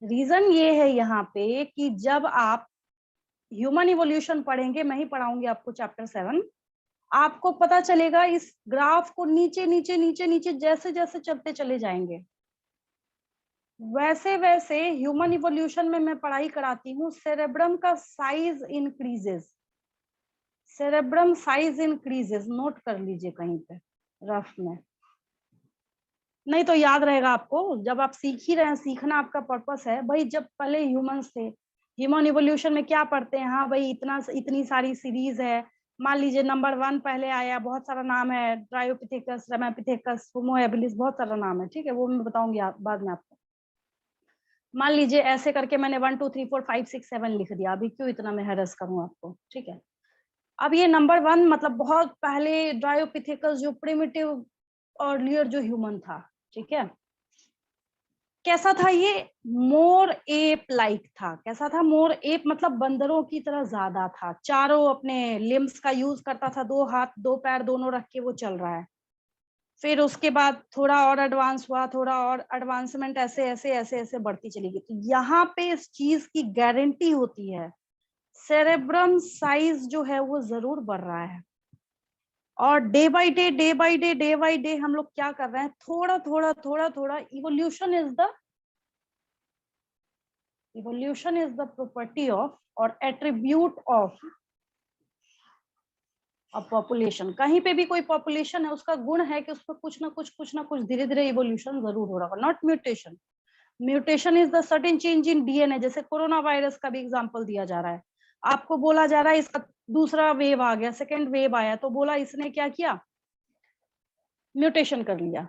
रीजन ये है यहाँ पे कि जब आप ह्यूमन इवोल्यूशन पढ़ेंगे, मैं ही पढ़ाऊंगी आपको चैप्टर 7, आपको पता चलेगा इस ग्राफ को नीचे नीचे नीचे नीचे जैसे जैसे चलते चले जाएंगे, वैसे वैसे ह्यूमन इवोल्यूशन में मैं पढ़ाई कराती हूँ, सेरेब्रम का size increases, cerebrum size increases, note कर लीजिए कहीं पे रफ में, नहीं तो याद रहेगा आपको, जब आप सीख ही रहे हैं, सीखना आपका पर्पस है भाई। जब पहले ह्यूमंस थे, ह्यूमन इवोल्यूशन में क्या पढ़ते हैं, हाँ भाई इतनी सारी सीरीज है, मान लीजिए नंबर 1 पहले आया, बहुत सारा नाम है, ट्रायोपिथेकस, रैमापिथेकस, होमो हैबिलिस, बहुत सारा नाम है, ठीक है, वो मैं बताऊंगी बाद में आपको। मान लीजिए ऐसे करके मैंने 1 2 3 4 5 6 7 लिख दिया, अभी क्यों इतना मैं हैरस करूं आपको, ठीक है। अब ये नंबर 1 मतलब बहुत पहले ट्रायोपिथेकस, जो प्रिमिटिव अर्लियर जो ह्यूमन था, ठीक है, कैसा था ये? मोर एप लाइक था। कैसा था? मोर एप मतलब बंदरों की तरह ज्यादा था, चारों अपने लिम्स का यूज करता था, 2 हाथ 2 पैर दोनों रख के वो चल रहा है। फिर उसके बाद थोड़ा और एडवांस हुआ, थोड़ा और एडवांसमेंट ऐसे ऐसे ऐसे ऐसे बढ़ती चली गई। तो यहाँ पे इस चीज की गारंटी होती है, सेरेब्रम साइज जो है वो जरूर बढ़ रहा है, और day by day day by day day by day हम लोग क्या कर रहे हैं, थोड़ा थोड़ा थोड़ा थोड़ा, evolution is the property of और एट्रीब्यूट ऑफ अ पॉपुलेशन। कहीं पे भी कोई पॉपुलेशन है, उसका गुण है कि उसमें कुछ ना कुछ धीरे धीरे इवोल्यूशन जरूर हो रहा होगा, not mutation. Mutation is the sudden change in DNA, जैसे कोरोना वायरस का भी एग्जांपल दिया जा रहा है, आपको बोला जा रहा है इसका दूसरा वेव आ गया, सेकेंड वेव आया, तो बोला इसने क्या किया, म्यूटेशन कर लिया,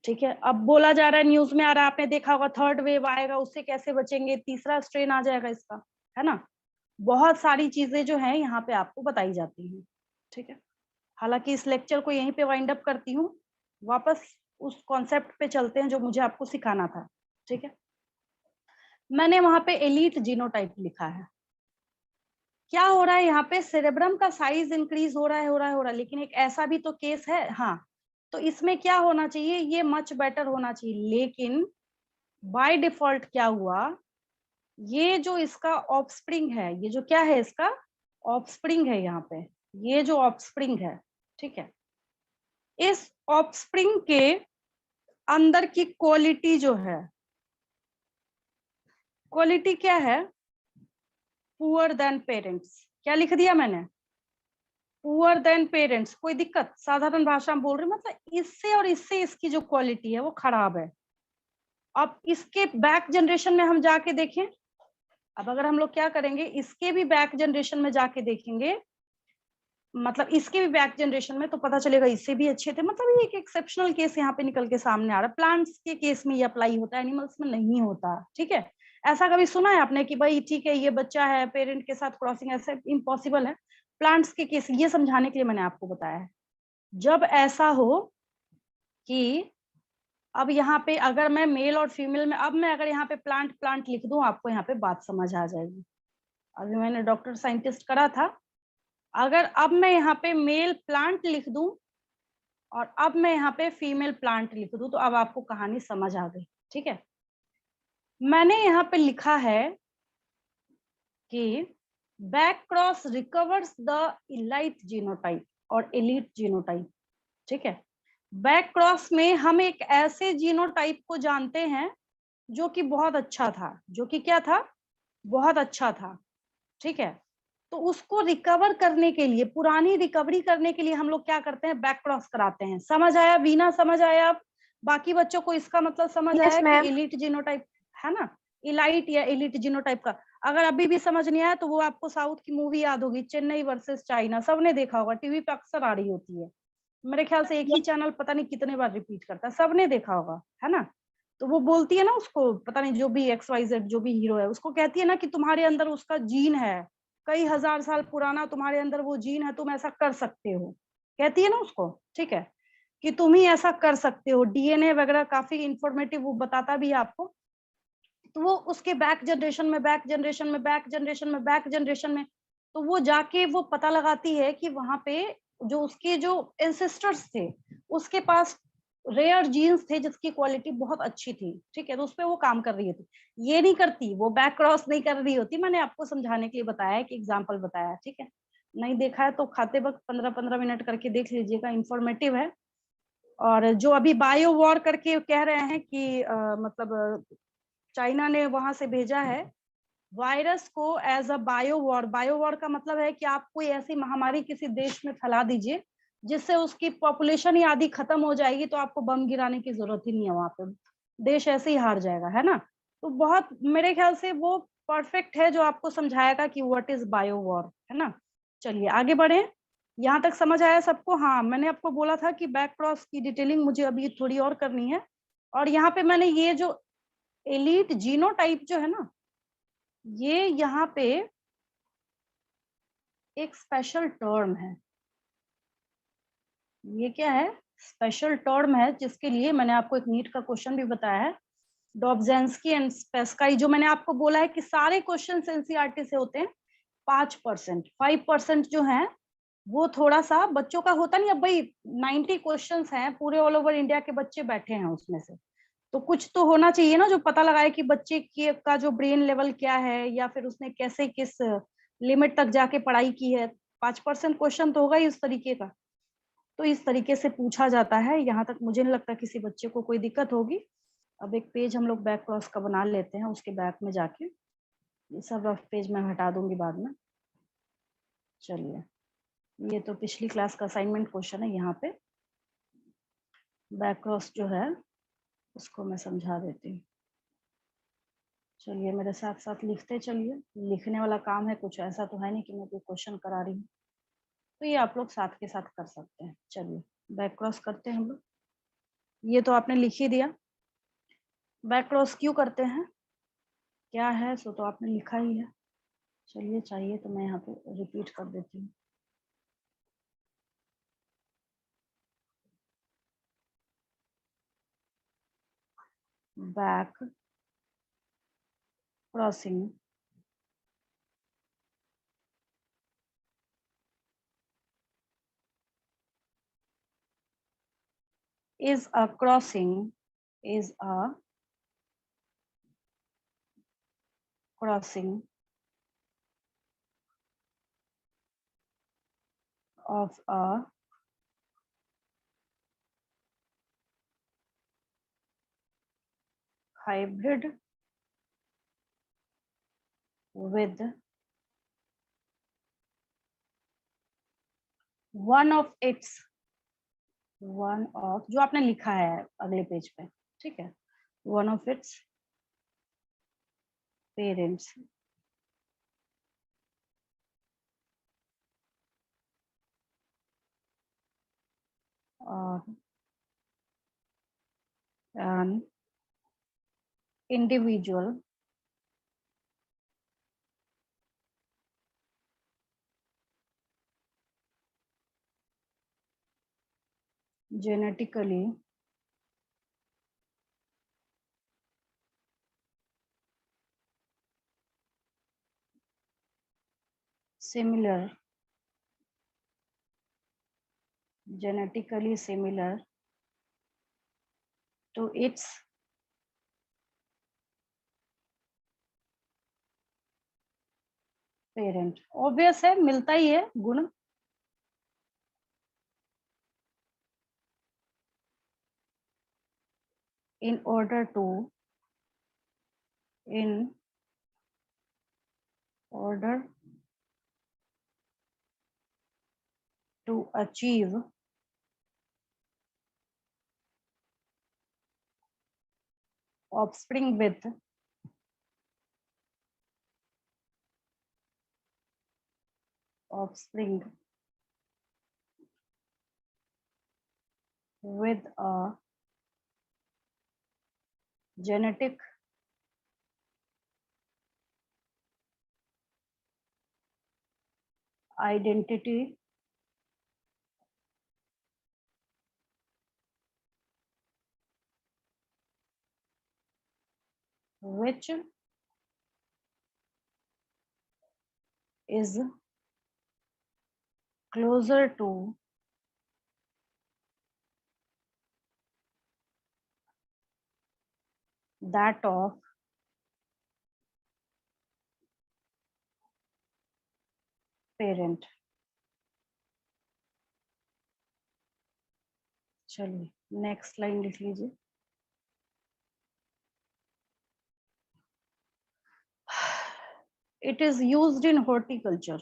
ठीक है। अब बोला जा रहा है, न्यूज में आ रहा है, आपने देखा होगा, थर्ड वेव आएगा, उससे कैसे बचेंगे, तीसरा स्ट्रेन आ जाएगा इसका, है ना। बहुत सारी चीजें जो है यहाँ पे आपको बताई जाती हैं, ठीक है। हालांकि इस लेक्चर को यहीं पे वाइंड अप करती हूँ, वापस उस कॉन्सेप्ट पे चलते हैं जो मुझे आपको सिखाना था, ठीक है। मैंने वहां पे एलीट जीनोटाइप लिखा है। क्या हो रहा है यहाँ पे, सेरेब्रम का साइज इंक्रीज हो रहा है, लेकिन एक ऐसा भी तो केस है, हाँ, तो इसमें क्या होना चाहिए, ये मच बेटर होना चाहिए, लेकिन बाय डिफॉल्ट क्या हुआ, ये जो इसका ऑफस्प्रिंग है, ये जो क्या है, इसका ऑफस्प्रिंग है, यहाँ पे ये जो ऑफस्प्रिंग है, ठीक है, इस ऑफस्प्रिंग के अंदर की क्वालिटी जो है, क्वालिटी क्या है, पुअर देन पेरेंट्स। क्या लिख दिया मैंने, पुअर देन पेरेंट्स। कोई दिक्कत? साधारण भाषा में बोल रही, मतलब इससे और इससे इसकी जो क्वालिटी है वो खराब है। अब इसके बैक जनरेशन में हम जाके देखें, अब अगर हम लोग क्या करेंगे, इसके भी बैक जनरेशन में जाके देखेंगे, मतलब इसके भी बैक जनरेशन में, तो पता चलेगा इससे भी अच्छे थे। मतलब ये एक एक्सेप्शनल केस यहाँ पे निकल के सामने आ रहा है। प्लांट्स के केस में ये अप्लाई होता है, एनिमल्स में नहीं होता, ठीक है। ऐसा कभी सुना है आपने कि भाई ठीक है ये बच्चा है, पेरेंट के साथ क्रॉसिंग, ऐसे इम्पॉसिबल है। प्लांट्स के केस ये समझाने के लिए मैंने आपको बताया है। जब ऐसा हो कि अब यहाँ पे अगर मैं मेल और फीमेल में, अब मैं अगर यहाँ पे प्लांट लिख दूं, आपको यहाँ पे बात समझ आ जाएगी। अभी मैंने डॉक्टर साइंटिस्ट करा था, अगर अब मैं यहाँ पे मेल प्लांट लिख दूं और अब मैं यहाँ पे फीमेल प्लांट लिख दूं, तो अब आपको कहानी समझ आ गई, ठीक है। मैंने यहाँ पे लिखा है कि back cross recovers the elite genotype और एलीट जीनोटाइप, ठीक है। बैक क्रॉस में हम एक ऐसे जीनोटाइप को जानते हैं जो कि बहुत अच्छा था, जो कि क्या था, बहुत अच्छा था, ठीक है। तो उसको रिकवर करने के लिए, पुरानी रिकवरी करने के लिए हम लोग क्या करते हैं, बैक क्रॉस कराते हैं। समझ आया वीना? समझ आया? अब बाकी बच्चों को इसका मतलब समझ आया कि एलीट जीनोटाइप है ना, इलाइट या एलीट जीनोटाइप का। अगर अभी भी समझ नहीं आया तो वो आपको साउथ की मूवी याद होगी, चेन्नई वर्सेस चाइना, सबने देखा होगा, टीवी पे अक्सर आ रही होती है, मेरे ख्याल से एक ही चैनल पता नहीं कितने बार रिपीट करता है, सबने देखा होगा, है ना। तो वो बोलती है ना उसको, पता नहीं जो भी XYZ जो भी हीरो है, उसको कहती है ना कि तुम्हारे अंदर उसका जीन है, कई हजार साल पुराना तुम्हारे अंदर वो जीन है, तुम ऐसा कर सकते हो, कहती है ना उसको, ठीक है, कि तुम ही ऐसा कर सकते हो, DNA वगैरह काफी इंफॉर्मेटिव वो बताता भी है आपको। तो वो उसके बैक जनरेशन में, बैक जनरेशन में, बैक जनरेशन में, बैक जनरेशन में, तो वो जाके वो पता लगाती है कि वहां पे जो उसके जो एंसेस्टर्स थे, उसके पास रेयर जीन्स थे जिसकी क्वालिटी बहुत अच्छी थी, ठीक है, तो उस पर वो काम कर रही थी। ये नहीं करती, वो बैक क्रॉस नहीं कर रही होती, मैंने आपको समझाने के लिए बताया है, कि एग्जाम्पल बताया, ठीक है। नहीं देखा है तो खाते वक्त 15-15 मिनट करके देख लीजिएगा, इंफॉर्मेटिव है। और जो अभी बायो वॉर करके कह रहे हैं कि मतलब चाइना ने वहां से भेजा है वायरस को as a bio war. Bio war का मतलब है कि आप कोई ऐसी महामारी किसी देश में फैला दीजिए जिससे उसकी पॉपुलेशन ही आधी खत्म हो जाएगी, तो आपको बम गिराने की जरूरत ही नहीं है, वहां पे देश ऐसे ही हार जाएगा, है ना। तो बहुत मेरे ख्याल से वो परफेक्ट है जो आपको समझाएगा कि व्हाट इज बायो वॉर, है ना। चलिए आगे बढ़े, यहाँ तक समझ आया सबको। हाँ, मैंने आपको बोला था कि बैक क्रॉस की डिटेलिंग मुझे अभी थोड़ी और करनी है। और यहाँ पे मैंने ये जो एलीट जीनोटाइप जो है ना, ये यहाँ पे एक स्पेशल टर्म है। ये क्या है? स्पेशल टर्म है, जिसके लिए मैंने आपको एक नीट का क्वेश्चन भी बताया है, डॉब्जेंस्की एंड स्पेस्काई, जो मैंने आपको बोला है कि सारे क्वेश्चन एनसीईआरटी से होते हैं। 5%, 5% जो है वो थोड़ा सा बच्चों का होता नहीं। अब भाई 90 क्वेश्चंस हैं, पूरे ऑल ओवर इंडिया के बच्चे बैठे हैं उसमें से, तो कुछ तो होना चाहिए ना जो पता लगाए कि बच्चे के का जो ब्रेन लेवल क्या है, या फिर उसने कैसे किस लिमिट तक जाके पढ़ाई की है। 5% क्वेश्चन तो होगा ही उस तरीके का, तो इस तरीके से पूछा जाता है। यहाँ तक मुझे नहीं लगता किसी बच्चे को कोई दिक्कत होगी। अब एक पेज हम लोग बैक क्रॉस का बना लेते हैं, उसके बैक में जाके ये सब रफ पेज मैं हटा दूंगी बाद में। चलिए, ये तो पिछली क्लास का असाइनमेंट क्वेश्चन है। यहाँ पे बैक क्रॉस जो है उसको मैं समझा देती हूँ। चलिए मेरे साथ साथ लिखते चलिए, लिखने वाला काम है, कुछ ऐसा तो है नहीं कि मैं कोई क्वेश्चन करा रही हूँ, तो ये आप लोग साथ के साथ कर सकते हैं। चलिए बैक क्रॉस करते हैं हम लोग। ये तो आपने लिख ही दिया। बैक क्रॉस क्यों करते हैं, क्या है, सो तो आपने लिखा ही है। चलिए, चाहिए तो मैं यहाँ पे रिपीट कर देती हूँ। Back crossing is a crossing of a hybrid with one of जो आपने लिखा है अगले पेज पे, ठीक है, one of its parents or an individual genetically similar to its parent। Obvious है, मिलता ही है गुण। in order to achieve offspring with offspring with a genetic identity which is closer to that of parent। चलिए नेक्स्ट लाइन लिख लीजिए। It is used in horticulture।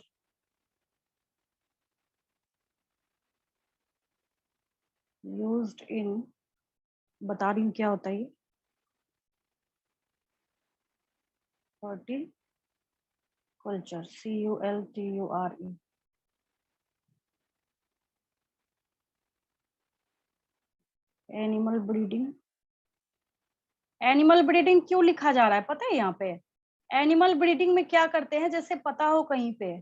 Used in, बता रही हूँ क्या होता है ये। Horticulture, CULTURE। Animal breeding. Animal breeding क्यों लिखा जा रहा है पता है? यहाँ पे एनिमल ब्रीडिंग में क्या करते हैं, जैसे पता हो कहीं पे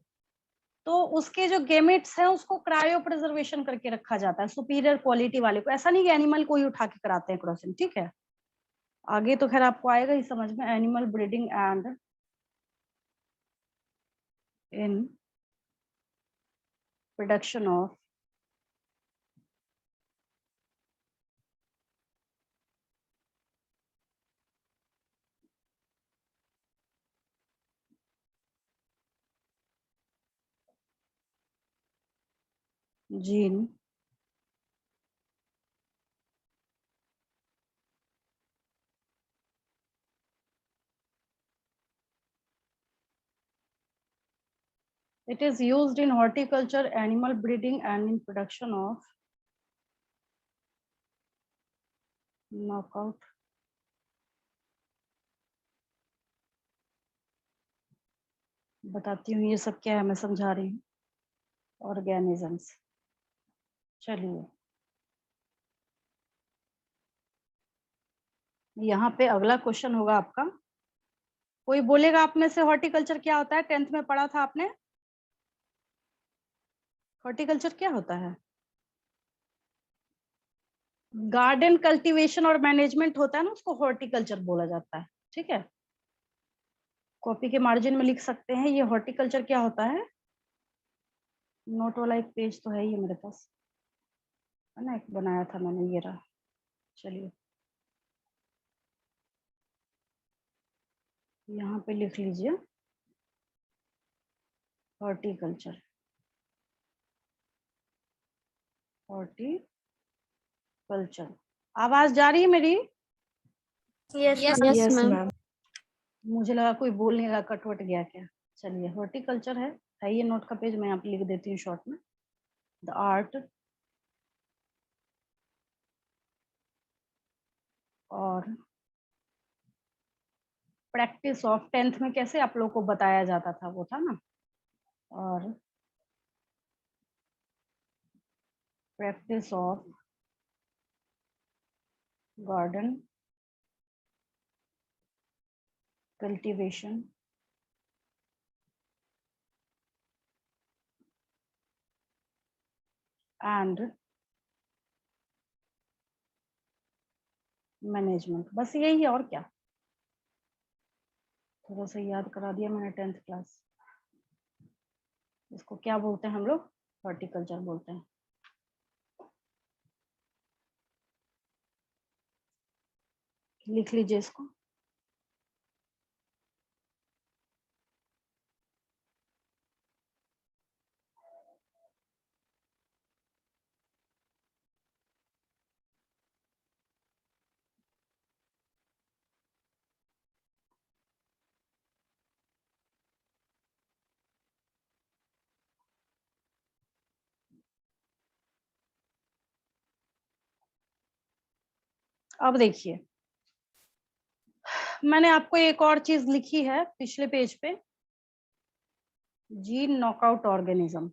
तो उसके जो गेमेट्स हैं उसको क्रायो प्रिजर्वेशन करके रखा जाता है सुपीरियर क्वालिटी वाले को। ऐसा नहीं कि एनिमल को ही उठा के कराते हैं क्रॉसिंग, ठीक है? आगे तो खैर आपको आएगा ही समझ में। Animal breeding and in production of gene It is used in horticulture, animal breeding and in production of knockout बताती हूँ ये सब क्या है, मैं समझा रही हूँ। ऑर्गेनिजम्स। चलिए यहाँ पे अगला क्वेश्चन होगा आपका। कोई बोलेगा आप में से हॉर्टिकल्चर क्या होता है? 10th में पढ़ा था आपने। हॉर्टिकल्चर क्या होता है? गार्डन कल्टीवेशन और मैनेजमेंट होता है ना, उसको हॉर्टिकल्चर बोला जाता है, ठीक है? कॉपी के मार्जिन में लिख सकते हैं ये हॉर्टिकल्चर क्या होता है। नोट वाला एक पेज तो है ही मेरे पास, है ना, एक बनाया था मैंने, ये रहा। चलिए यहाँ पे लिख लीजिए हॉर्टिकल्चर। हॉर्टिकल्चर। आवाज जा रही है मेरी? Yes ma'am. मुझे लगा कोई बोल नहीं रहा, कटवट गया क्या। चलिए हॉर्टिकल्चर है ये नोट का पेज, मैं यहाँ पे लिख देती हूँ शॉर्ट में। द आर्ट और प्रैक्टिस ऑफ, 10th में कैसे आप लोग को बताया जाता था वो था ना, और practice of garden cultivation and management. बस यही है और क्या। थोड़ा सा याद करा दिया मैंने 10th क्लास। इसको क्या बोलते हैं हम लोग? हॉर्टिकल्चर बोलते हैं। लिख लीजिए इसको। अब देखिए मैंने आपको एक और चीज लिखी है पिछले पेज पे। Gene knockout organism,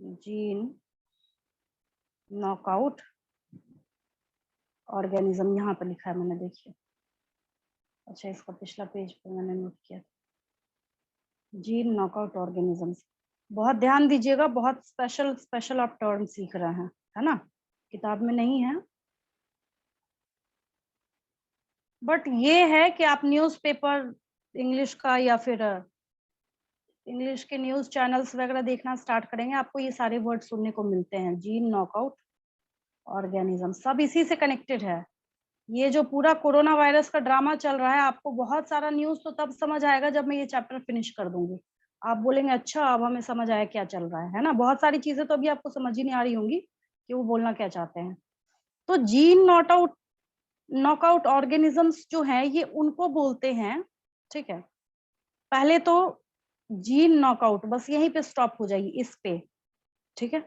gene knockout organism, यहाँ पर लिखा है मैंने, देखिए। अच्छा, इसका पिछला पेज पर मैंने नोट किया, जीन नॉकआउट ऑर्गेनिजम्स। बहुत ध्यान दीजिएगा, बहुत स्पेशल स्पेशल आप टर्म सीख रहे हैं, है ना, किताब में नहीं है, बट ये है कि आप न्यूज़पेपर इंग्लिश का या फिर इंग्लिश के न्यूज चैनल्स वगैरह देखना स्टार्ट करेंगे, आपको ये सारे वर्ड सुनने को मिलते हैं। जीन नॉकआउट ऑर्गेनिज्म, सब इसी से कनेक्टेड है। ये जो पूरा कोरोना वायरस का ड्रामा चल रहा है, आपको बहुत सारा न्यूज तो तब समझ आएगा जब मैं ये चैप्टर फिनिश कर दूंगी। आप बोलेंगे अच्छा अब हमें समझ आया क्या चल रहा है ना। बहुत सारी चीजें तो अभी आपको समझ ही नहीं आ रही होंगी कि वो बोलना क्या चाहते हैं। तो जीन नॉकआउट ऑर्गेनिजम्स जो है ये उनको बोलते हैं, ठीक है। पहले तो जीन नॉकआउट, बस यहीं पे स्टॉप हो जाइए इस पे, ठीक है।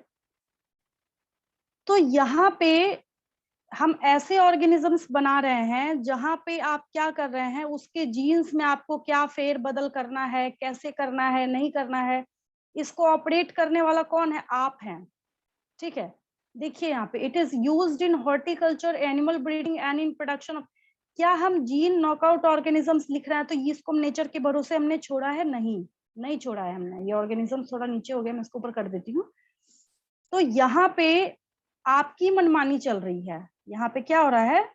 तो यहाँ पे हम ऐसे ऑर्गेनिजम्स बना रहे हैं जहां पे आप क्या कर रहे हैं, उसके जीन्स में आपको क्या फेर बदल करना है, कैसे करना है, नहीं करना है, इसको ऑपरेट करने वाला कौन है, आप हैं, ठीक है। देखिए यहाँ पे, it is used in horticulture, animal breeding and in production of. क्या हम जीन नॉकआउट ऑर्गेनिजम्स लिख रहे हैं तो इसको नेचर के भरोसे हमने छोड़ा है? नहीं, नहीं छोड़ा है हमने। ये ऑर्गेनिज्म थोड़ा नीचे हो गया, मैं इसको ऊपर कर देती हूँ। तो यहाँ पे आपकी मनमानी चल रही है। यहाँ पे क्या हो रहा है,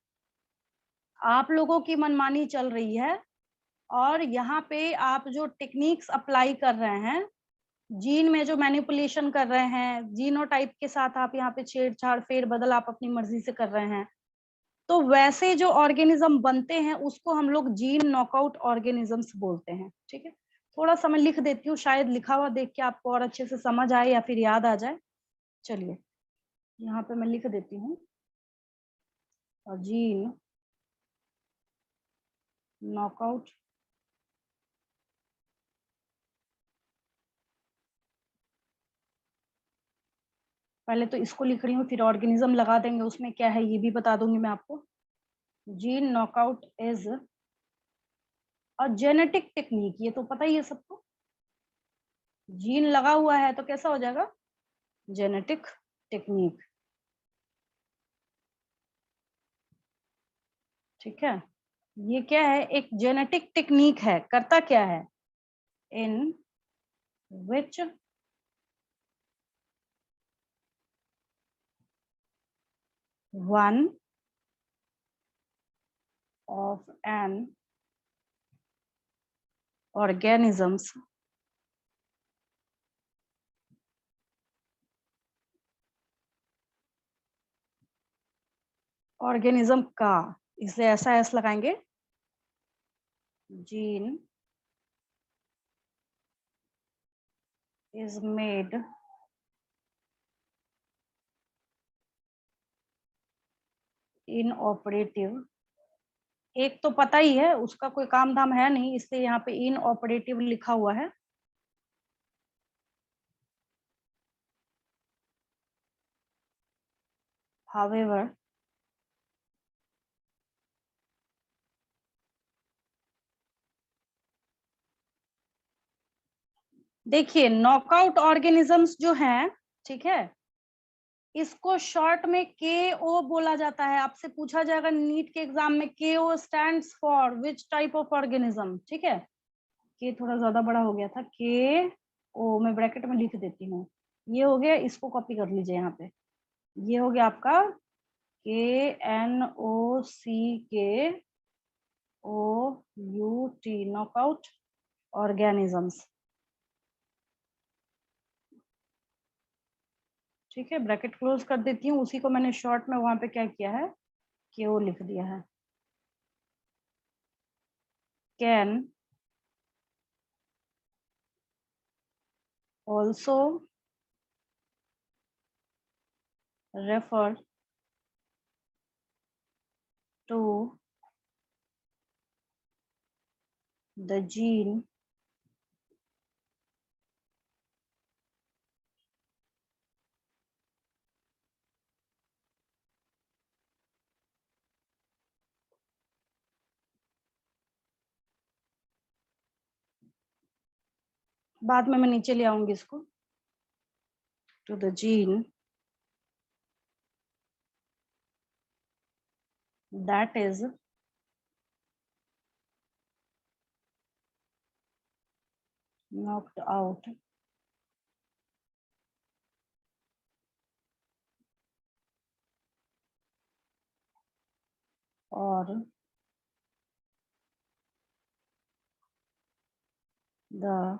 आप लोगों की मनमानी चल रही है, और यहाँ पे आप जो टेक्निक्स अप्लाई कर रहे हैं, जीन में जो मैनिपुलेशन कर रहे हैं, जीनोटाइप के साथ आप यहाँ पे छेड़छाड़ फेर बदल आप अपनी मर्जी से कर रहे हैं, तो वैसे जो ऑर्गेनिज्म बनते हैं उसको हम लोग जीन नॉकआउट ऑर्गेनिजम्स बोलते हैं, ठीक है। थोड़ा सा मैं लिख देती हूँ, शायद लिखा हुआ देख के आपको और अच्छे से समझ आए या फिर याद आ जाए। चलिए यहाँ पे मैं लिख देती हूँ, जीन नॉकआउट पहले तो इसको लिख रही हूँ, फिर ऑर्गेनिज्म लगा देंगे, उसमें क्या है ये भी बता दूंगी मैं आपको। Gene knockout is a genetic technique, ये तो पता ही है सबको। जीन लगा हुआ है तो कैसा हो जाएगा, जेनेटिक टेक्निक, ठीक है। ये क्या है, एक जेनेटिक टेक्निक है। करता क्या है, in which one of an organisms organism का, इसे ऐसा एस लगाएंगे, gene is made inoperative. एक तो पता ही है, उसका कोई काम धाम है नहीं, इसलिए यहाँ पे इन ऑपरेटिव लिखा हुआ है। However, देखिए नॉकआउट ऑर्गेनिजम्स जो हैं, ठीक है, इसको शॉर्ट में KO बोला जाता है। आपसे पूछा जाएगा नीट के एग्जाम में, KO stands for which type of organism, ठीक है। के थोड़ा ज्यादा बड़ा हो गया था, KO मैं ब्रैकेट में लिख देती हूँ। ये हो गया, इसको कॉपी कर लीजिए यहाँ पे। ये हो गया आपका KNOCKOUT, नॉकआउट ऑर्गेनिजम्स, ठीक है। ब्रैकेट क्लोज कर देती हूँ, उसी को मैंने शॉर्ट में वहां पे क्या किया है, KO लिख दिया है। Can also refer to the gene बाद में मैं नीचे ले आऊंगी इसको। To the gene that is knocked out or the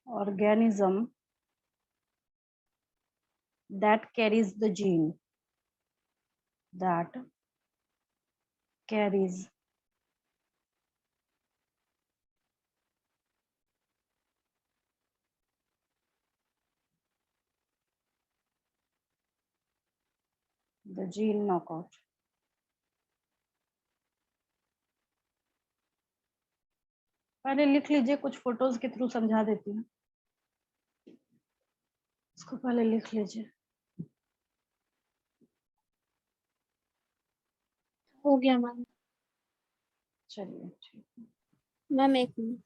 organism that carries the gene that carries the gene knockout। पहले लिख लीजिए, कुछ फोटोज के थ्रू समझा देती हूँ, इसको पहले लिख लीजिए। हो गया मैम। चलिए ठीक है। मैम एक मिनट।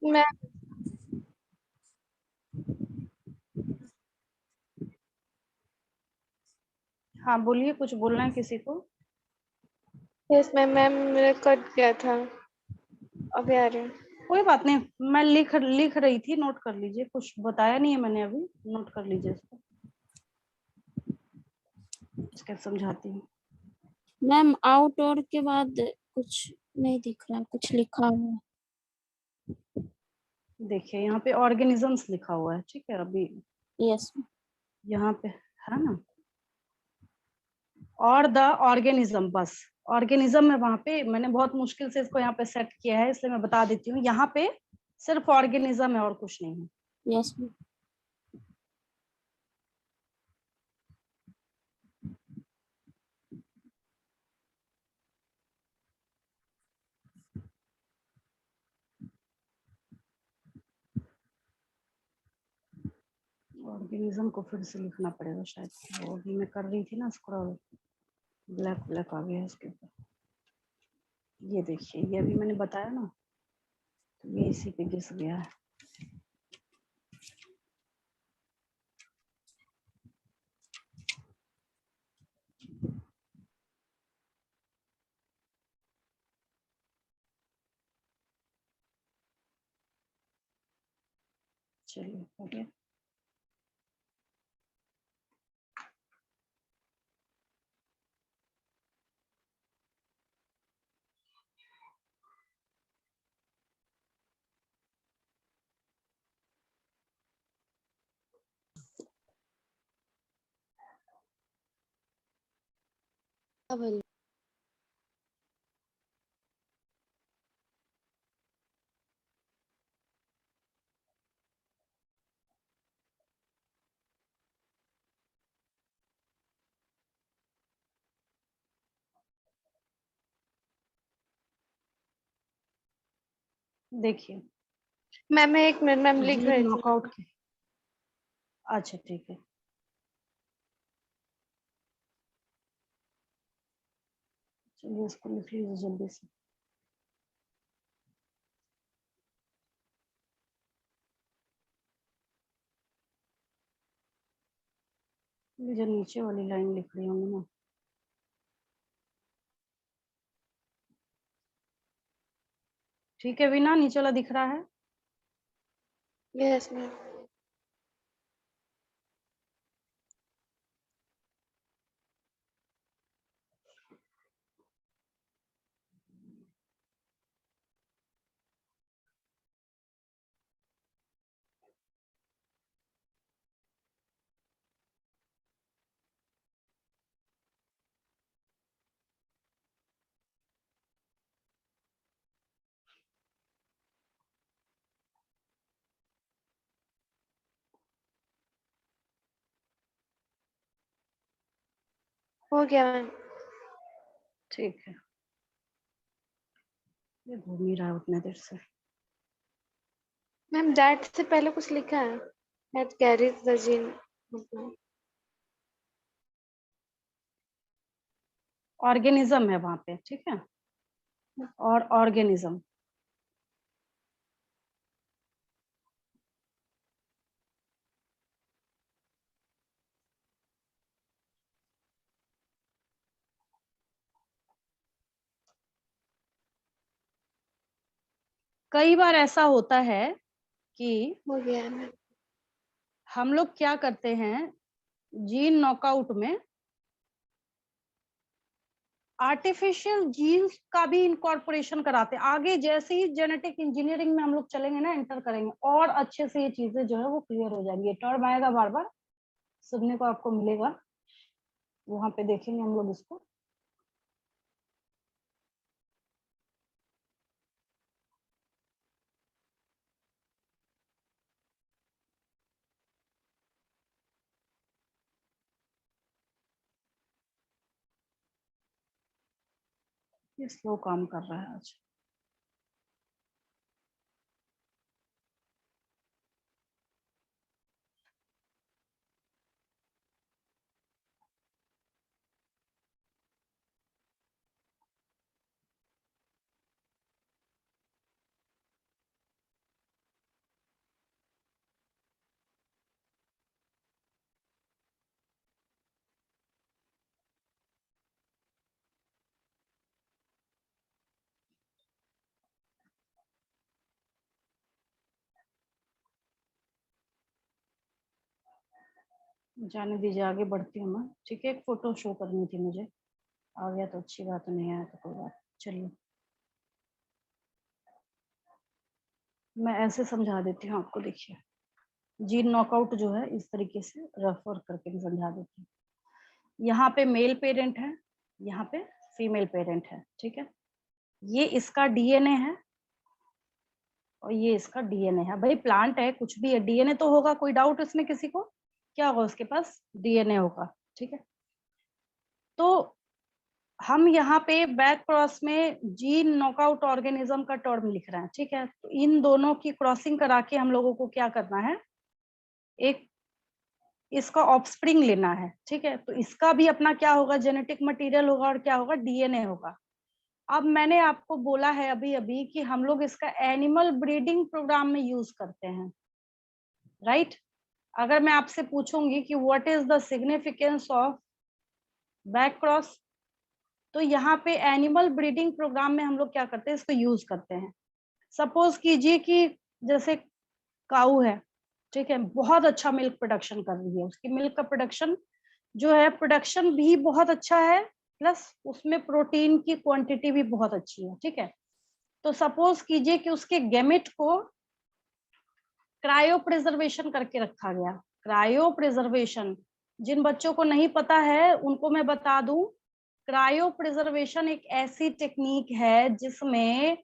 मैम हाँ बोलिए, कुछ बोलना है किसी को? यस मैम, मैम मेरा कट गया था, अभी आ रहे हैं। कोई बात नहीं, मैं लिख रही थी, नोट कर लीजिए। कुछ बताया नहीं है मैंने अभी, नोट कर लीजिए इसको, इसके समझाती हूँ। मैम आउट और के बाद कुछ नहीं दिख रहा, कुछ लिखा हुआ। देखिए यहाँ पे ऑर्गेनिजम्स लिखा हुआ है, ठीक है। अभी यस यहाँ पे है ना, और द ऑर्गेनिज्म, बस ऑर्गेनिज्म है। वहां पे मैंने बहुत मुश्किल से इसको यहाँ पे सेट किया है, इसलिए मैं बता देती हूँ। यहाँ पे सिर्फ ऑर्गेनिज्म है और कुछ नहीं है। Yes ma'am. ऑर्गेनिज्म को फिर से लिखना पड़ेगा शायद, वो भी मैं कर रही थी ना स्क्रॉल, ब्लैक ब्लैक आ गया इसके ऊपर। ये देखिए, ये अभी मैंने बताया ना, तो ये इसी पे घिस गया है। चलिए हो गया। अब देखिए मैम एक मिनट, मैम लिख जी रही थी। नॉकआउट की, अच्छा ठीक है। चलिए इसको लिख लीजिए जल्दी से। ये जो नीचे वाली लाइन लिख रही हूँ ना, ठीक है वीना, नीचे वाला दिख रहा है? Yes ma'am. हो गया मैम। ठीक है, ये घूम ही रहा है उतने देर से। मैम दैट से पहले कुछ लिखा है, that carries the gene. Organism है वहां पे, ठीक है, और ऑर्गेनिज्म। कई बार ऐसा होता है कि हो गया है मैम। हम लोग क्या करते हैं, जीन नॉकआउट में आर्टिफिशियल जीन्स का भी इनकॉर्पोरेशन कराते हैं। आगे जैसे ही जेनेटिक इंजीनियरिंग में हम लोग चलेंगे ना, एंटर करेंगे, और अच्छे से ये चीजें जो है वो क्लियर हो जाएंगी। टर्म आएगा बार बार सुनने को आपको मिलेगा, वहां पे देखेंगे हम लोग इसको। ये स्लो काम कर रहा है आज। जाने दीजिए, आगे बढ़ती हूँ मैं। ठीक है, एक फोटो शो करनी थी मुझे, आ गया तो अच्छी बात, नहीं आया तो कोई बात। चलिए मैं ऐसे समझा देती हूँ आपको। देखिए, जीन नॉकआउट जो है इस तरीके से रेफर करके भी समझा देती हूँ। यहाँ पे मेल पेरेंट है, यहाँ पे फीमेल पेरेंट है, ठीक है। ये इसका डीएनए है और ये इसका डीएनए है। भाई प्लांट है, कुछ भी है, डीएनए तो होगा। कोई डाउट इसमें किसी को? क्या होगा उसके पास? डीएनए होगा, ठीक है। तो हम यहाँ पे बैक क्रॉस में जीन नॉकआउट ऑर्गेनिज्म का टर्म लिख रहे हैं, ठीक है। तो इन दोनों की क्रॉसिंग करा के हम लोगों को क्या करना है, एक इसका ऑफस्प्रिंग लेना है, ठीक है। तो इसका भी अपना क्या होगा, जेनेटिक मटेरियल होगा और क्या होगा, डीएनए होगा। अब मैंने आपको बोला है अभी अभी कि हम लोग इसका एनिमल ब्रीडिंग प्रोग्राम में यूज करते हैं, राइट। अगर मैं आपसे पूछूंगी कि what is the significance of back cross, तो यहाँ पे एनिमल ब्रीडिंग प्रोग्राम में हम लोग क्या करते हैं, इसको यूज करते हैं। सपोज कीजिए कि जैसे काऊ है, ठीक है, बहुत अच्छा मिल्क प्रोडक्शन कर रही है, उसकी मिल्क का प्रोडक्शन जो है, प्रोडक्शन भी बहुत अच्छा है, प्लस उसमें प्रोटीन की क्वांटिटी भी बहुत अच्छी है, ठीक है। तो सपोज कीजिए कि उसके गैमेट को क्रायो प्रिजर्वेशन करके रखा गया। क्रायो प्रिजर्वेशन, जिन बच्चों को नहीं पता है उनको मैं बता दूं, क्रायो प्रिजर्वेशन एक ऐसी टेक्निक है जिसमें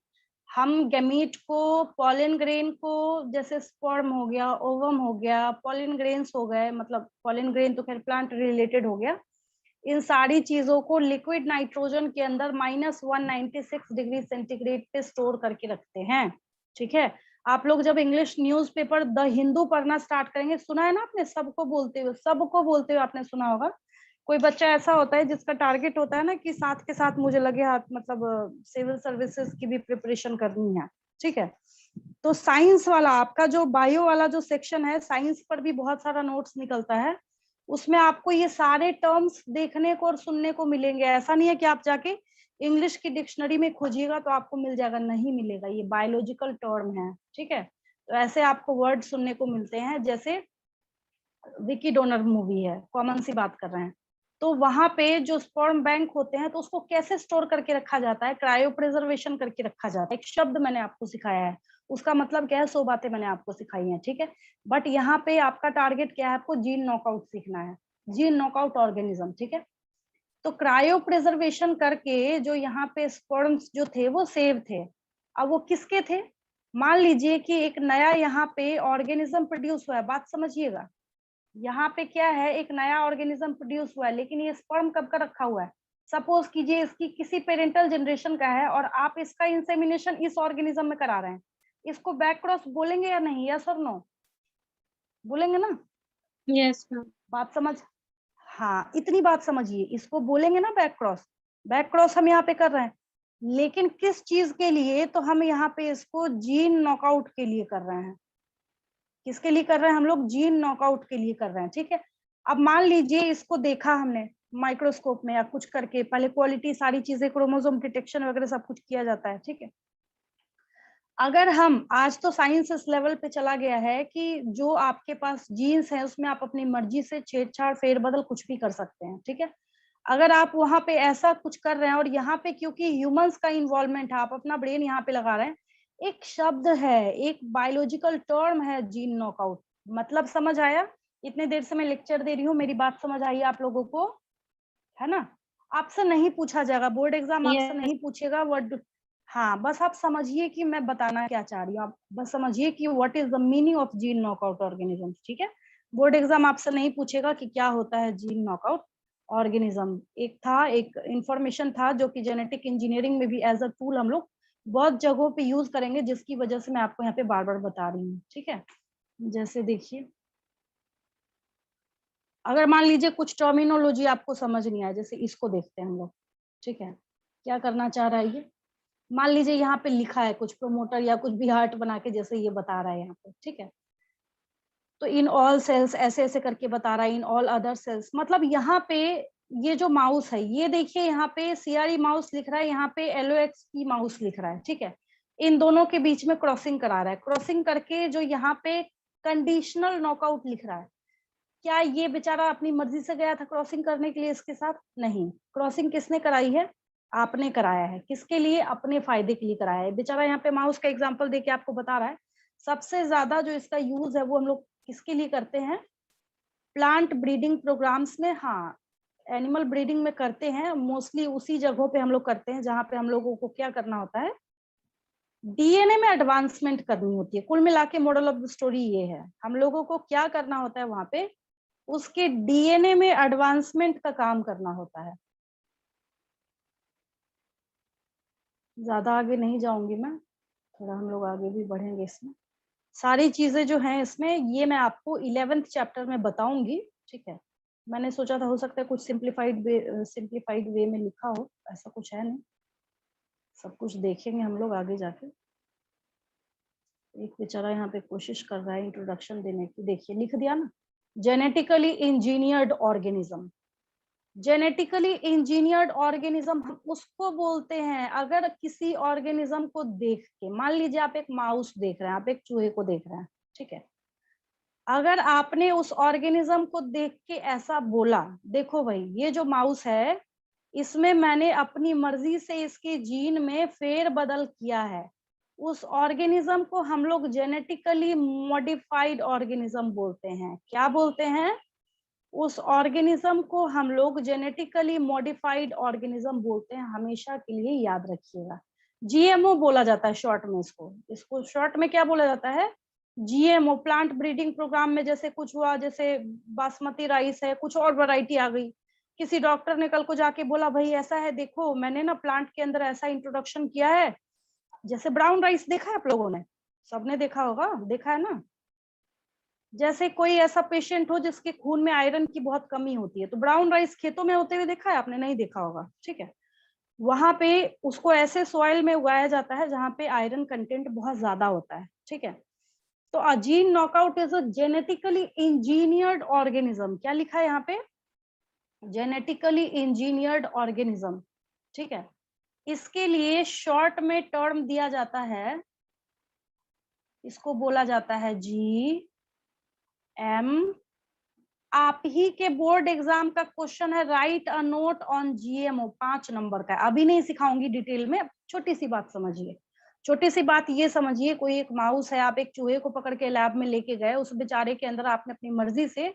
हम गैमीट को, पॉलन ग्रेन को, जैसे स्पर्म हो गया, ओवम हो गया, पॉलन ग्रेन्स हो गए, मतलब पॉलन ग्रेन तो खैर प्लांट रिलेटेड हो गया, इन सारी चीजों को लिक्विड नाइट्रोजन के अंदर -196 डिग्री सेंटीग्रेड पे स्टोर करके रखते हैं, ठीक है। आप लोग जब इंग्लिश न्यूज़पेपर द हिंदू पढ़ना स्टार्ट करेंगे, सुना है ना आपने, सबको बोलते हुए आपने सुना होगा। कोई बच्चा ऐसा होता है जिसका टारगेट होता है ना कि साथ के साथ मुझे लगे हाथ, मतलब सिविल सर्विसेज की भी प्रिपरेशन करनी है, ठीक है। तो साइंस वाला आपका जो बायो वाला जो सेक्शन है, साइंस पर भी बहुत सारा नोट्स निकलता है, उसमें आपको ये सारे टर्म्स देखने को और सुनने को मिलेंगे। ऐसा नहीं है कि आप जाके इंग्लिश की डिक्शनरी में खोजिएगा तो आपको मिल जाएगा, नहीं मिलेगा, ये बायोलॉजिकल टर्म है, ठीक है। तो ऐसे आपको वर्ड सुनने को मिलते हैं, जैसे विकी डोनर मूवी है, कॉमन सी बात कर रहे हैं, तो वहां पे जो स्पर्म बैंक होते हैं तो उसको कैसे स्टोर करके रखा जाता है, क्रायो प्रिजर्वेशन करके रखा जाता है। एक शब्द मैंने आपको सिखाया है, उसका मतलब क्या है, 100 बातें मैंने आपको सिखाई हैं, ठीक है। बट यहाँ पे आपका टारगेट क्या है, आपको जीन नॉकआउट सीखना है, जीन नॉकआउट ऑर्गेनिज्म, ठीक है। तो क्रायो प्रिजर्वेशन करके जो यहाँ पे स्पर्म्स जो थे वो सेव थे। अब वो किसके थे, मान लीजिए कि एक नया यहाँ पे ऑर्गेनिज्म प्रोड्यूस हुआ है, बात समझिएगा, यहाँ पे क्या है, एक नया ऑर्गेनिज्म प्रोड्यूस हुआ है, लेकिन ये स्पर्म कब का रखा हुआ है? सपोज कीजिए इसकी किसी पेरेंटल जनरेशन का है और आप इसका इंसेमिनेशन इस ऑर्गेनिज्म में करा रहे हैं, इसको बैक क्रॉस बोलेंगे या नहीं? यस और नो? बोलेंगे ना? Yes ma'am. बात समझ, हाँ इतनी बात समझिए, इसको बोलेंगे ना बैक क्रॉस। बैक क्रॉस हम यहाँ पे कर रहे हैं, लेकिन किस चीज के लिए? तो हम यहाँ पे इसको जीन नॉकआउट के लिए कर रहे हैं। किसके लिए कर रहे हैं हम लोग? जीन नॉकआउट के लिए कर रहे हैं, ठीक है। अब मान लीजिए इसको देखा हमने माइक्रोस्कोप में या कुछ करके, पहले क्वालिटी सारी चीजें, क्रोमोसोम डिटेक्शन वगैरह सब कुछ किया जाता है, ठीक है। अगर हम आज तो साइंस इस लेवल पे चला गया है कि जो आपके पास जीन्स है उसमें आप अपनी मर्जी से छेड़छाड़ फेरबदल कुछ भी कर सकते हैं, ठीक है। अगर आप वहां पे ऐसा कुछ कर रहे हैं और यहाँ पे क्योंकि ह्यूमंस का इन्वॉल्वमेंट है, आप अपना ब्रेन यहाँ पे लगा रहे हैं, एक शब्द है, एक बायोलॉजिकल टर्म है जीन नॉकआउट। मतलब समझ आया? इतने देर से मैं लेक्चर दे रही हूँ, मेरी बात समझ आई आप लोगों को, है ना? आपसे नहीं पूछा जाएगा, बोर्ड एग्जाम आपसे नहीं पूछेगा व्हाट, हाँ बस आप समझिए कि मैं बताना क्या चाह रही हूँ, आप बस समझिए कि what is the meaning of gene knockout organism, ठीक है। बोर्ड एग्जाम आपसे नहीं पूछेगा कि क्या होता है जीन नॉकआउट ऑर्गेनिज्म। एक था, एक इंफॉर्मेशन था जो कि जेनेटिक इंजीनियरिंग में भी एज अ टूल हम लोग बहुत जगहों पे यूज करेंगे, जिसकी वजह से मैं आपको यहाँ पे बार बार बता रही हूँ, ठीक है। जैसे देखिए, अगर मान लीजिए कुछ टर्मिनोलॉजी आपको समझ नहीं आया, जैसे इसको देखते हैं हम लोग, ठीक है। क्या करना चाह रहा है ये? मान लीजिए यहाँ पे लिखा है कुछ प्रोमोटर या कुछ भी हार्ट बना के जैसे ये बता रहा है यहाँ पे, ठीक है। तो इन ऑल सेल्स ऐसे ऐसे करके बता रहा है, इन ऑल अदर सेल्स, मतलब यहाँ पे ये जो माउस है, ये देखिए यहाँ पे सीआरई माउस लिख रहा है, यहाँ पे एलओएक्सपी माउस लिख रहा है, ठीक है। इन दोनों के बीच में क्रॉसिंग करा रहा है, क्रॉसिंग करके जो यहाँ पे कंडीशनल नॉकआउट लिख रहा है। क्या ये बेचारा अपनी मर्जी से गया था क्रॉसिंग करने के लिए इसके साथ? नहीं, क्रॉसिंग किसने कराई है? आपने कराया है। किसके लिए? अपने फायदे के लिए कराया है। बेचारा यहाँ पे माउस का एग्जांपल देके आपको बता रहा है। सबसे ज्यादा जो इसका यूज है वो हम लोग किसके लिए करते हैं? प्लांट ब्रीडिंग प्रोग्राम्स में, हाँ एनिमल ब्रीडिंग में करते हैं, मोस्टली उसी जगहों पे हम लोग करते हैं जहाँ पे हम लोगों को क्या करना होता है, डीएनए में एडवांसमेंट करनी होती है। कुल मिला के मॉडल ऑफ द स्टोरी ये है, हम लोगों को क्या करना होता है वहां पे, उसके डीएनए में एडवांसमेंट का काम करना होता है। ज्यादा आगे नहीं जाऊंगी मैं, थोड़ा हम लोग आगे भी बढ़ेंगे इसमें। सारी चीजें जो हैं इसमें ये मैं आपको 11th चैप्टर में बताऊंगी, ठीक है। मैंने सोचा था हो सकता है कुछ सिंप्लीफाइड वे में लिखा हो, ऐसा कुछ है नहीं, सब कुछ देखेंगे हम लोग आगे जाके। एक बेचारा यहाँ पे कोशिश कर रहा है इंट्रोडक्शन देने की, देखिए लिख दिया ना, genetically engineered organism. Genetically engineered organism हम उसको बोलते हैं, अगर किसी ऑर्गेनिज्म को देख के, मान लीजिए आप एक माउस देख रहे हैं, आप एक चूहे को देख रहे हैं, ठीक है। अगर आपने उस ऑर्गेनिज्म को देख के ऐसा बोला, देखो भाई ये जो माउस है, इसमें मैंने अपनी मर्जी से इसके जीन में फेर बदल किया है, उस ऑर्गेनिज्म को हम लोग जेनेटिकली मॉडिफाइड ऑर्गेनिज्म बोलते हैं। क्या बोलते हैं? उस ऑर्गेनिज्म को हम लोग जेनेटिकली मॉडिफाइड ऑर्गेनिज्म बोलते हैं, हमेशा के लिए याद रखिएगा। जीएमओ बोला जाता है शॉर्ट में, इसको शॉर्ट में क्या बोला जाता है? जीएमओ। प्लांट ब्रीडिंग प्रोग्राम में जैसे कुछ हुआ, जैसे बासमती राइस है, कुछ और वैरायटी आ गई, किसी डॉक्टर ने कल को जाके बोला भाई ऐसा है, देखो मैंने ना प्लांट के अंदर ऐसा इंट्रोडक्शन किया है, जैसे ब्राउन राइस देखा है आप लोगों ने, सबने देखा होगा, देखा है ना। जैसे कोई ऐसा पेशेंट हो जिसके खून में आयरन की बहुत कमी होती है, तो ब्राउन राइस खेतों में होते हुए देखा है आपने? नहीं देखा होगा, ठीक है। वहां पे उसको ऐसे सॉइल में उगाया जाता है जहां पे आयरन कंटेंट बहुत ज्यादा होता है, ठीक है। तो gene knockout is a genetically engineered organism. क्या लिखा है यहाँ पे? जेनेटिकली इंजीनियर्ड ऑर्गेनिज्म, ठीक है। इसके लिए शॉर्ट में टर्म दिया जाता है, इसको बोला जाता है GM। आप ही के बोर्ड एग्जाम का क्वेश्चन है, right a note on GMO, 5 number का। अभी नहीं सिखाऊंगी डिटेल में, छोटी सी बात समझिए। छोटी सी बात ये समझिए, कोई एक माउस है, आप एक चूहे को पकड़ के लैब में लेके गए, उस बेचारे के अंदर आपने अपनी मर्जी से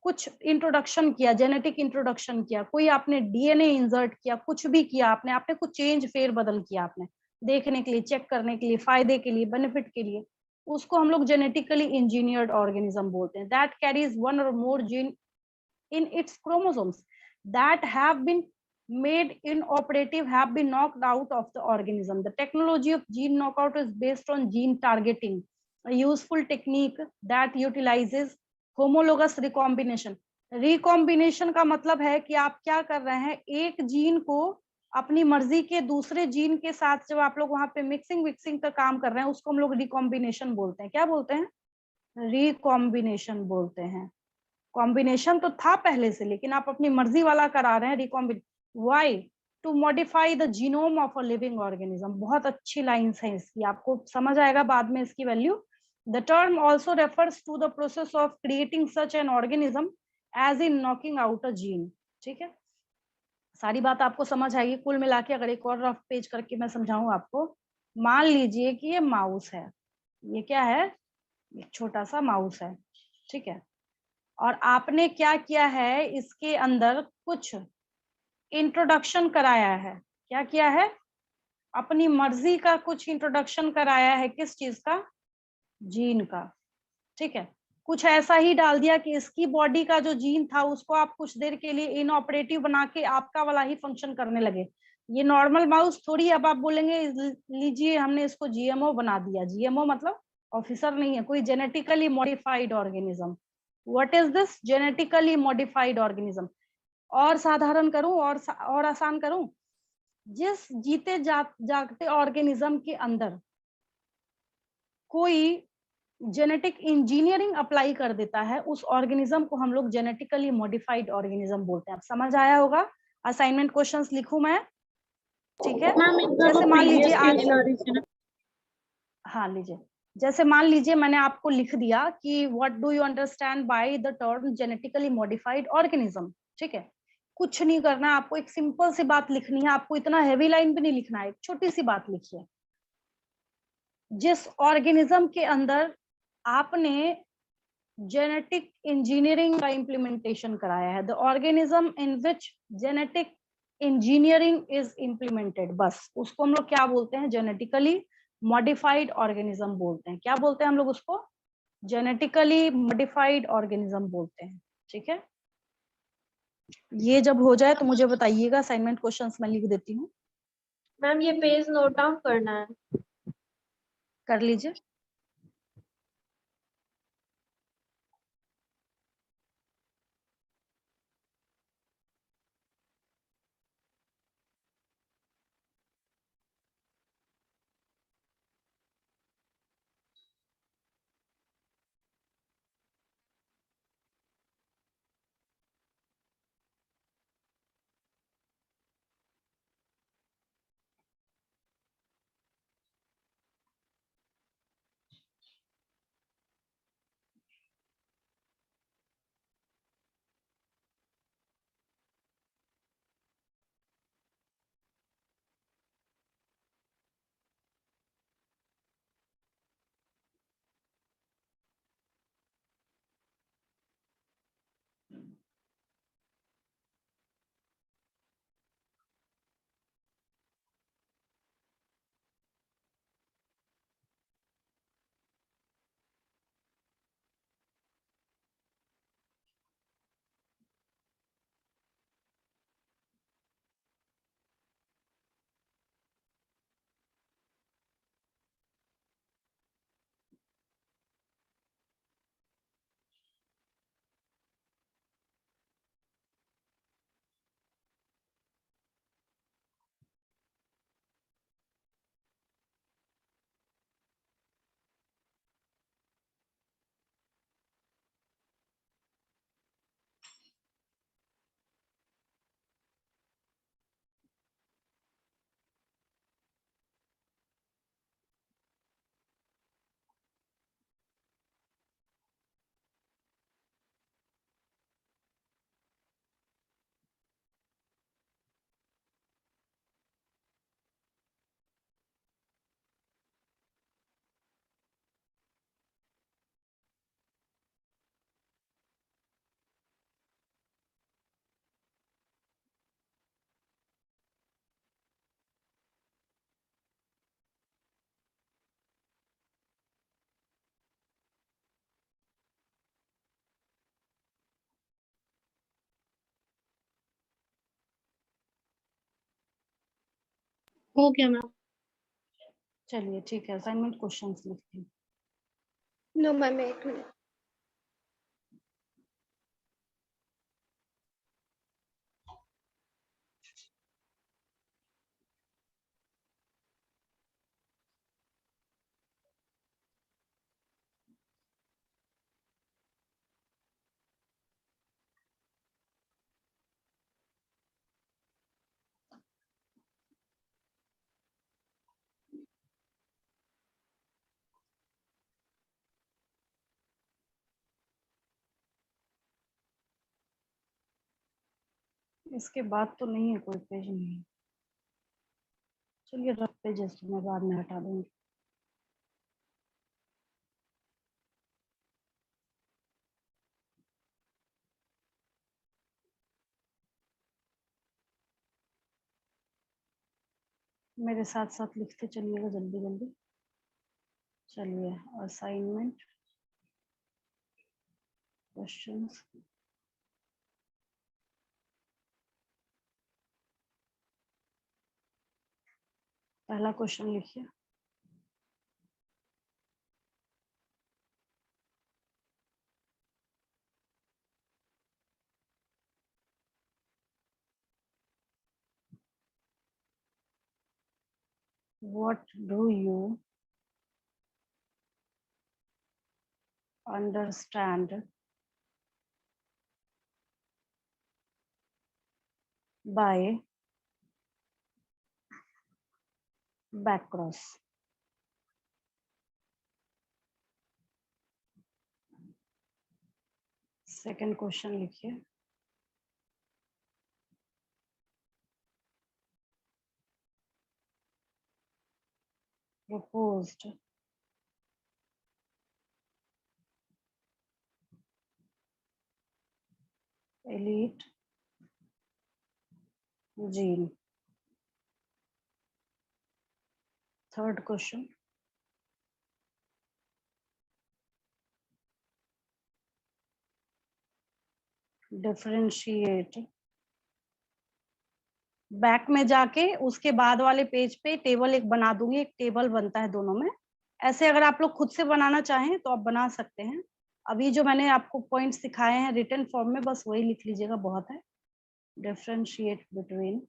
कुछ इंट्रोडक्शन किया, जेनेटिक इंट्रोडक्शन किया, कोई आपने डीएनए इंसर्ट किया, कुछ भी किया आपने कुछ चेंज फेर बदल किया आपने, देखने के लिए, चेक करने के लिए, फायदे के लिए, बेनिफिट के लिए। उसको हम लोग जेनेटिकली इंजीनियर्ड ऑर्गेनिज्म बोलते हैं. दैट कैरीज वन और मोर gene in its chromosomes that have been made inoperative, have been knocked out of the organism. The technology of gene knockout is based on gene targeting, a useful technique that utilizes homologous recombination. Recombination का मतलब है कि आप क्या कर रहे हैं, एक जीन को अपनी मर्जी के दूसरे जीन के साथ जब आप लोग वहां पे मिक्सिंग विक्सिंग का काम कर रहे हैं, उसको हम लोग रिकॉम्बिनेशन बोलते हैं. क्या बोलते हैं? रिकॉम्बिनेशन बोलते हैं. कॉम्बिनेशन तो था पहले से, लेकिन आप अपनी मर्जी वाला करा रहे हैं recombination. Why? To modify the genome of a living organism. बहुत अच्छी लाइंस है इसकी, आपको समझ आएगा बाद में इसकी value. The term also refers to the process of creating such an organism as in knocking out a gene. ठीक है, सारी बात आपको समझ आएगी. कुल मिला के अगर एक और रफ पेज करके मैं समझाऊं आपको, मान लीजिए कि ये माउस है. ये क्या है? एक छोटा सा माउस है. ठीक है, और आपने क्या किया है, इसके अंदर कुछ इंट्रोडक्शन कराया है. क्या किया है? अपनी मर्जी का कुछ इंट्रोडक्शन कराया है. किस चीज का? जीन का. ठीक है, कुछ ऐसा ही डाल दिया कि इसकी बॉडी का जो जीन था उसको आप कुछ देर के लिए इनऑपरेटिव बना के आपका वाला ही फंक्शन करने लगे. ये नॉर्मल माउस थोड़ी. अब आप बोलेंगे लीजिए हमने इसको जीएमओ बना दिया. जीएमओ मतलब ऑफिसर नहीं है, कोई genetically modified organism. What is this? Genetically modified organism. और साधारण करूं और आसान करूं, जिस जीते जागते ऑर्गेनिज्म के अंदर कोई जेनेटिक इंजीनियरिंग अप्लाई कर देता है, उस ऑर्गेनिज्म को हम लोग जेनेटिकली मॉडिफाइड ऑर्गेनिज्म बोलते हैं. आप समझ आया होगा. असाइनमेंट क्वेश्चंस लिखूं मैं? ठीक है, मैम एक बार वो जैसे मान प्रीवियस लीजिए पेज आज, ला दीजिए ना. हाँ लीजिए, जैसे मान लीजिए मैंने आपको लिख दिया कि what do you understand by the term genetically modified organism. ठीक है, कुछ नहीं करना है आपको, एक सिंपल सी बात लिखनी है. आपको इतना हैवी लाइन भी नहीं लिखना है, एक छोटी सी बात लिखिए. जिस ऑर्गेनिज्म के अंदर आपने जेनेटिक इंजीनियरिंग का इम्प्लीमेंटेशन कराया है, the organism in which genetic engineering is implemented, बस उसको हम लोग क्या बोलते हैं? जेनेटिकली मॉडिफाइड ऑर्गेनिज्म बोलते हैं. क्या बोलते हैं हम लोग उसको? जेनेटिकली मॉडिफाइड ऑर्गेनिज्म बोलते हैं. ठीक है, ये जब हो जाए तो मुझे बताइएगा. असाइनमेंट क्वेश्चंस मैं लिख देती हूँ, मैम ये पेज नोट डाउन करना है. कर लीजिए. हो गया मैम। चलिए ठीक है, असाइनमेंट क्वेश्चंस लिखती हूँ। नो मैम, एक मिनट। इसके बाद तो नहीं है, कोई पेज नहीं है। चलिए रफ पेजेस मैं बाद में हटा दूंगी। मेरे साथ साथ लिखते चलिएगा जल्दी जल्दी। चलिए, असाइनमेंट क्वेश्चंस। पहला क्वेश्चन लिखिए। What do you understand by backcross? Second question लिखिए। proposed elite gene। Third question, differentiate. Back में जाके उसके बाद वाले पेज पे टेबल एक बना दूंगी, एक टेबल बनता है दोनों में। ऐसे अगर आप लोग खुद से बनाना चाहें तो आप बना सकते हैं। अभी जो मैंने आपको पॉइंट्स सिखाए हैं रिटन फॉर्म में, बस वही लिख लीजिएगा, बहुत है। Differentiate between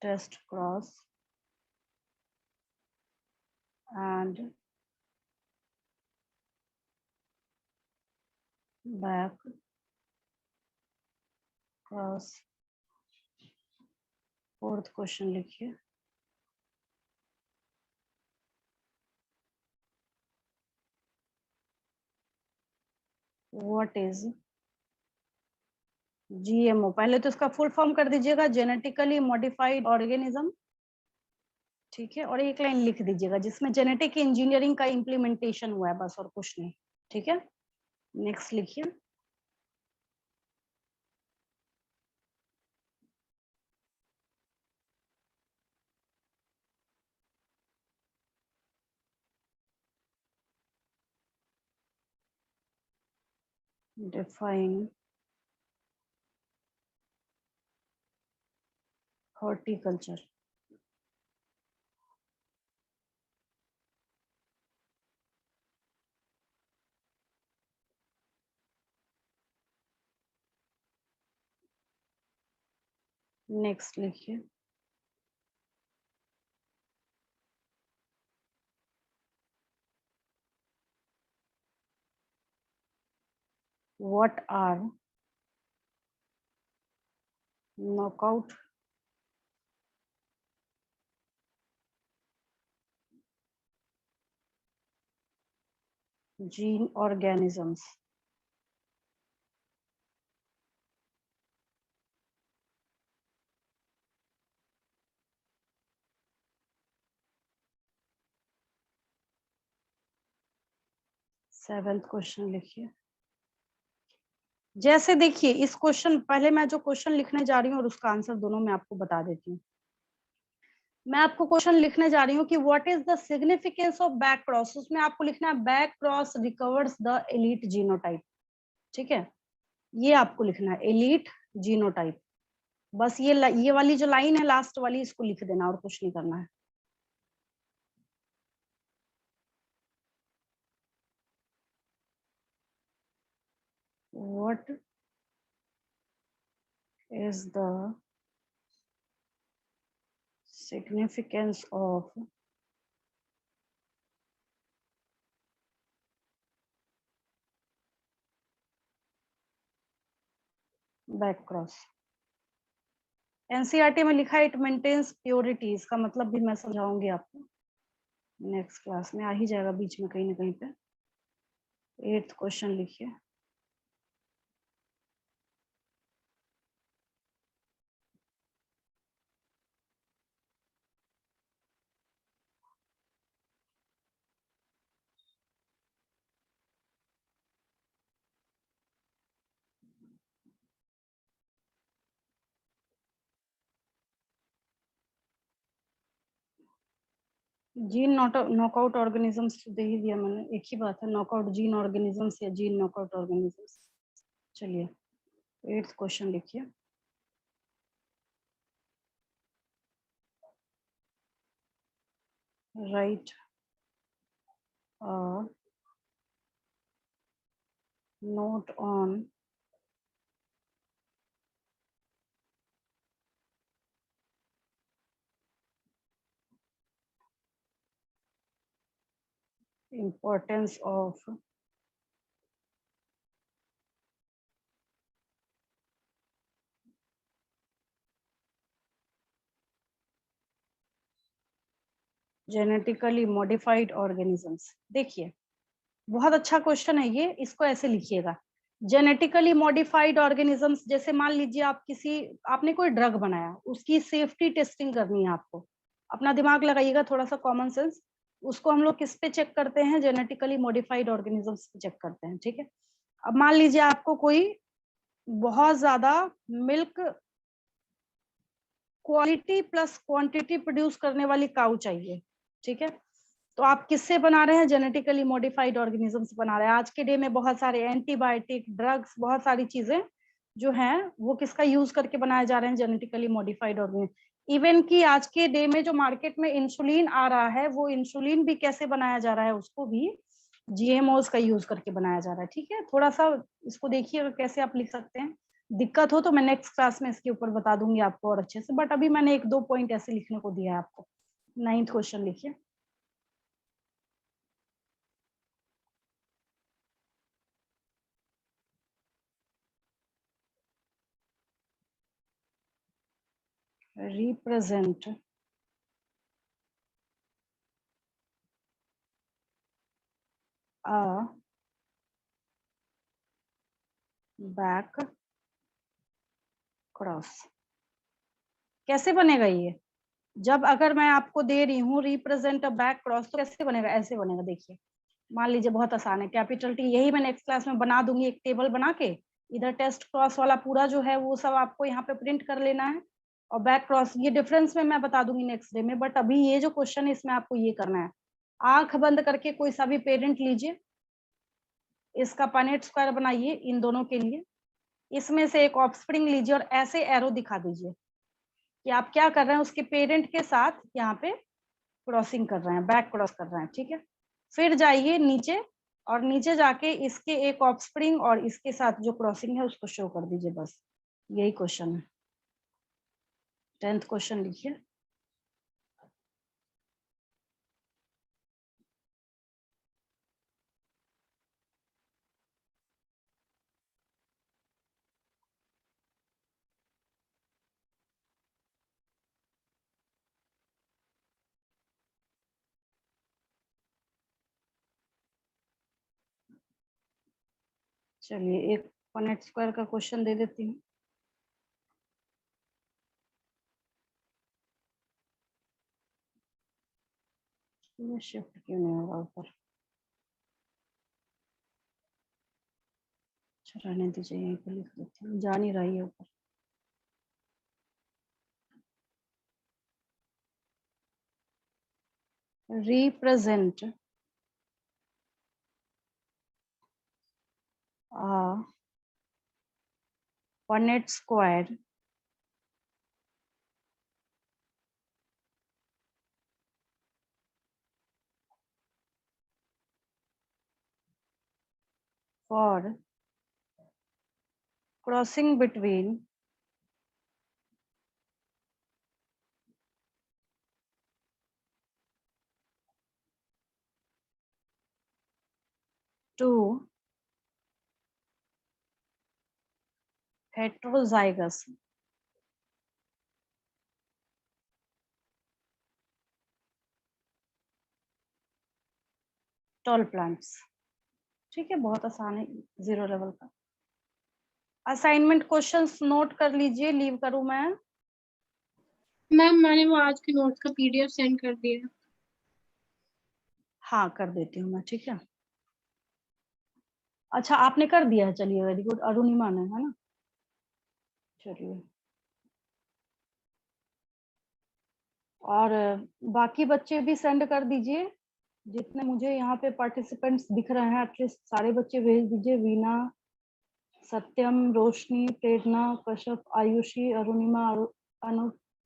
test cross and back cross. Fourth question लिखिए। What is GMO? पहले तो इसका फुल फॉर्म कर दीजिएगा, जेनेटिकली मॉडिफाइड ऑर्गेनिज्म। ठीक है, और एक लाइन लिख दीजिएगा जिसमें जेनेटिक इंजीनियरिंग का इम्प्लीमेंटेशन हुआ है, बस और कुछ नहीं। ठीक है, नेक्स्ट लिखिए। Define horticulture. नेक्स्ट लिखिए। What are knockout gene organisms? Seventh question लिखिए। जैसे देखिए इस क्वेश्चन, पहले मैं जो क्वेश्चन लिखने जा रही हूँ और उसका आंसर दोनों मैं आपको बता देती हूँ। मैं आपको क्वेश्चन लिखने जा रही हूँ कि what is the significance of back cross. उसमें आपको लिखना है back cross recovers the elite genotype. ठीक है, ये आपको लिखना है, एलीट जीनोटाइप। बस ये वाली जो लाइन है लास्ट वाली, इसको लिख देना और कुछ नहीं करना है। What is the significance of back cross? NCERT में लिखा है इट मेंटेन्स प्योरिटी, इसका मतलब भी मैं समझाऊंगी आपको नेक्स्ट क्लास में, आ ही जाएगा बीच में कहीं ना कहीं पे। 8th क्वेश्चन लिखिए। जीन नॉकआउट ऑर्गेनिजम्स दे ही दिया मैंने, एक ही बात है, नॉकआउट जीन ऑर्गेनिजम्स या जीन नॉकआउट ऑर्गेनिजम्स। चलिए 8th क्वेश्चन लिखिए। Right note on importance of genetically modified organisms. देखिए बहुत अच्छा क्वेश्चन है ये, इसको ऐसे लिखिएगा, जेनेटिकली मॉडिफाइड ऑर्गेनिजम्स। जैसे मान लीजिए आपने कोई ड्रग बनाया, उसकी सेफ्टी टेस्टिंग करनी है आपको, अपना दिमाग लगाइएगा थोड़ा सा, कॉमन सेंस। उसको हम लोग किस पे चेक करते हैं? जेनेटिकली मॉडिफाइड ऑर्गेनिजम्स पे चेक करते हैं, ठीक है। अब मान लीजिए आपको कोई बहुत ज्यादा milk quality plus quantity produce करने वाली काऊ चाहिए, ठीक है। तो आप किससे बना रहे हैं? जेनेटिकली मॉडिफाइड ऑर्गेनिज्म से बना रहे हैं। आज के डे में बहुत सारे एंटीबायोटिक, ड्रग्स, बहुत सारी चीजें जो हैं वो किसका यूज करके बनाए जा रहे हैं? Genetically modified organism. इवन कि आज के डे में जो मार्केट में इंसुलिन आ रहा है, वो इंसुलिन भी कैसे बनाया जा रहा है? उसको भी जीएमओस का यूज करके बनाया जा रहा है, ठीक है। थोड़ा सा इसको देखिएगा कैसे आप लिख सकते हैं। दिक्कत हो तो मैं नेक्स्ट क्लास में इसके ऊपर बता दूंगी आपको और अच्छे से, बट अभी मैंने 1-2 पॉइंट ऐसे लिखने को दिया है आपको। 9th क्वेश्चन लिखिए। represent a back cross. कैसे बनेगा ये? जब अगर मैं आपको दे रही हूँ रिप्रेजेंट अ बैक क्रॉस, तो कैसे बनेगा? ऐसे बनेगा। देखिए मान लीजिए बहुत आसान है, कैपिटल टी, यही मैं नेक्स्ट क्लास में बना दूंगी एक टेबल बना के। इधर टेस्ट क्रॉस वाला पूरा जो है वो सब आपको यहाँ पे प्रिंट कर लेना है, और बैक क्रॉस ये डिफरेंस में मैं बता दूंगी नेक्स्ट डे में। बट अभी ये जो क्वेश्चन है इसमें आपको ये करना है। आंख बंद करके कोई सा भी पेरेंट लीजिए, इसका पनेट स्क्वायर बनाइए इन दोनों के लिए, इसमें से एक ऑफस्प्रिंग लीजिए और ऐसे एरो दिखा दीजिए कि आप क्या कर रहे हैं, उसके पेरेंट के साथ यहाँ पे क्रॉसिंग कर रहे हैं, बैक क्रॉस कर रहे हैं, ठीक है। फिर जाइए नीचे, और नीचे जाके इसके एक ऑफस्प्रिंग और इसके साथ जो क्रॉसिंग है उसको शो कर दीजिए, बस यही क्वेश्चन है। 10th क्वेश्चन लिखिए। चलिए एक पनेट स्क्वायर का क्वेश्चन दे देती हूँ। ये शिफ्ट क्यों नहीं होगा ऊपर? अच्छा रहने दीजिए, यहीं पे लिख देती हूँ, जा नहीं रही है ऊपर। Represent Punnett square for crossing between two heterozygous tall plants। ठीक है, बहुत आसान है, 0 लेवल का। असाइनमेंट क्वेश्चंस नोट कर लीजिए। लीव करूं मैं? मैम मैंने वो आज के नोट्स का पीडीएफ सेंड कर दिया। हाँ, कर देती हूँ मैं, ठीक है। अच्छा, आपने कर दिया है, चलिए वेरी गुड। अरुणिमा ने, है ना? चलिए, और बाकी बच्चे भी सेंड कर दीजिए। जितने मुझे यहाँ पे पार्टिसिपेंट्स दिख रहे हैं एटलीस्ट सारे बच्चे भेज दीजिए। वीना, सत्यम, रोशनी, प्रेरणा, कश्यप, आयुषी, अरुणिमा,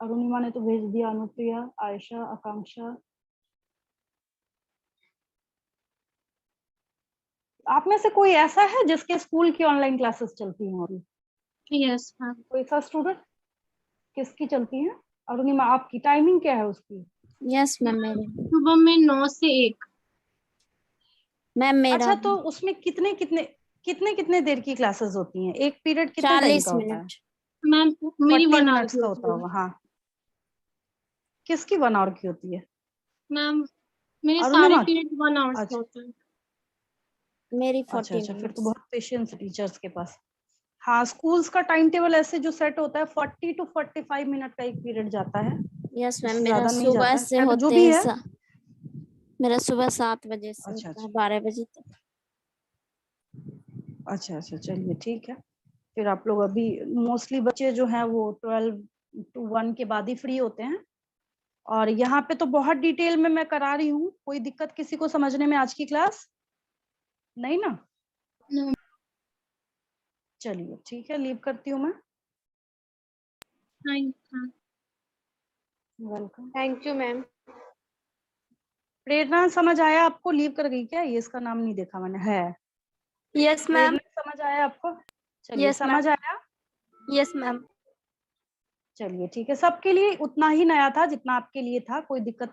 अरुणिमा ने तो भेज दिया, अनुप्रिया, आयशा, आकांक्षा। आप में से कोई ऐसा है जिसके स्कूल की ऑनलाइन क्लासेस चलती हैं अभी? Yes ma'am. कोई सा स्टूडेंट? किसकी चलती है? अरुणिमा, आपकी टाइमिंग क्या है उसकी? यस मैम मेरे। सुबह में 9 से 1। मैम मेरा अच्छा, तो उसमें कितने कितने देर की क्लासेस होती हैं? एक पीरियड कितने टाइम 40 का होता है? मिनट। मैम मेरी 40 1 आवर मिनट्स की का होती होता है। होगा। हाँ, किसकी 1 आवर की होती है? मैम मेरे सारे अरुणिमा? पीरियड 1 आवर्स के अच्छा होते हैं। मेरी अच्छा 40 अच्छा, फिर तो मिनट्स। बहुत पेशेंस टीचर्स के पास। हाँ, स्कूल्स का टाइम टेबल ऐसे जो सेट होता है 40 to 45 मिनट का एक पीरियड जाता है, यस मैम उससे मेरा ज्यादा नहीं सुबह जाता है। से खैर, जो होते भी हैं है। मेरा सुबह 7 बजे से अच्छा होता है अच्छा 12 बजे तक। अच्छा अच्छा, चलिए ठीक है। फिर आप लोग अभी मोस्टली बच्चे जो हैं वो 12 to 1 के बाद ही फ्री होते हैं। और यहाँ पे तो बहुत डिटेल में मैं करा रही हूँ। कोई दिक्कत किसी को समझने में आज की क्लास? नहीं ना? No, चलिए ठीक है, लीव करती हूँ मैं। thank you। Welcome. Thank you ma'am. Prerna, समझ आया आपको? लीव कर गई क्या? ये इसका नाम नहीं देखा मैंने। है यस मैम। प्रेरणा, समझ आया आपको? चलिए, यस समझ मैम। आया? Yes ma'am. चलिए ठीक है, सबके लिए उतना ही नया था जितना आपके लिए था, कोई दिक्कत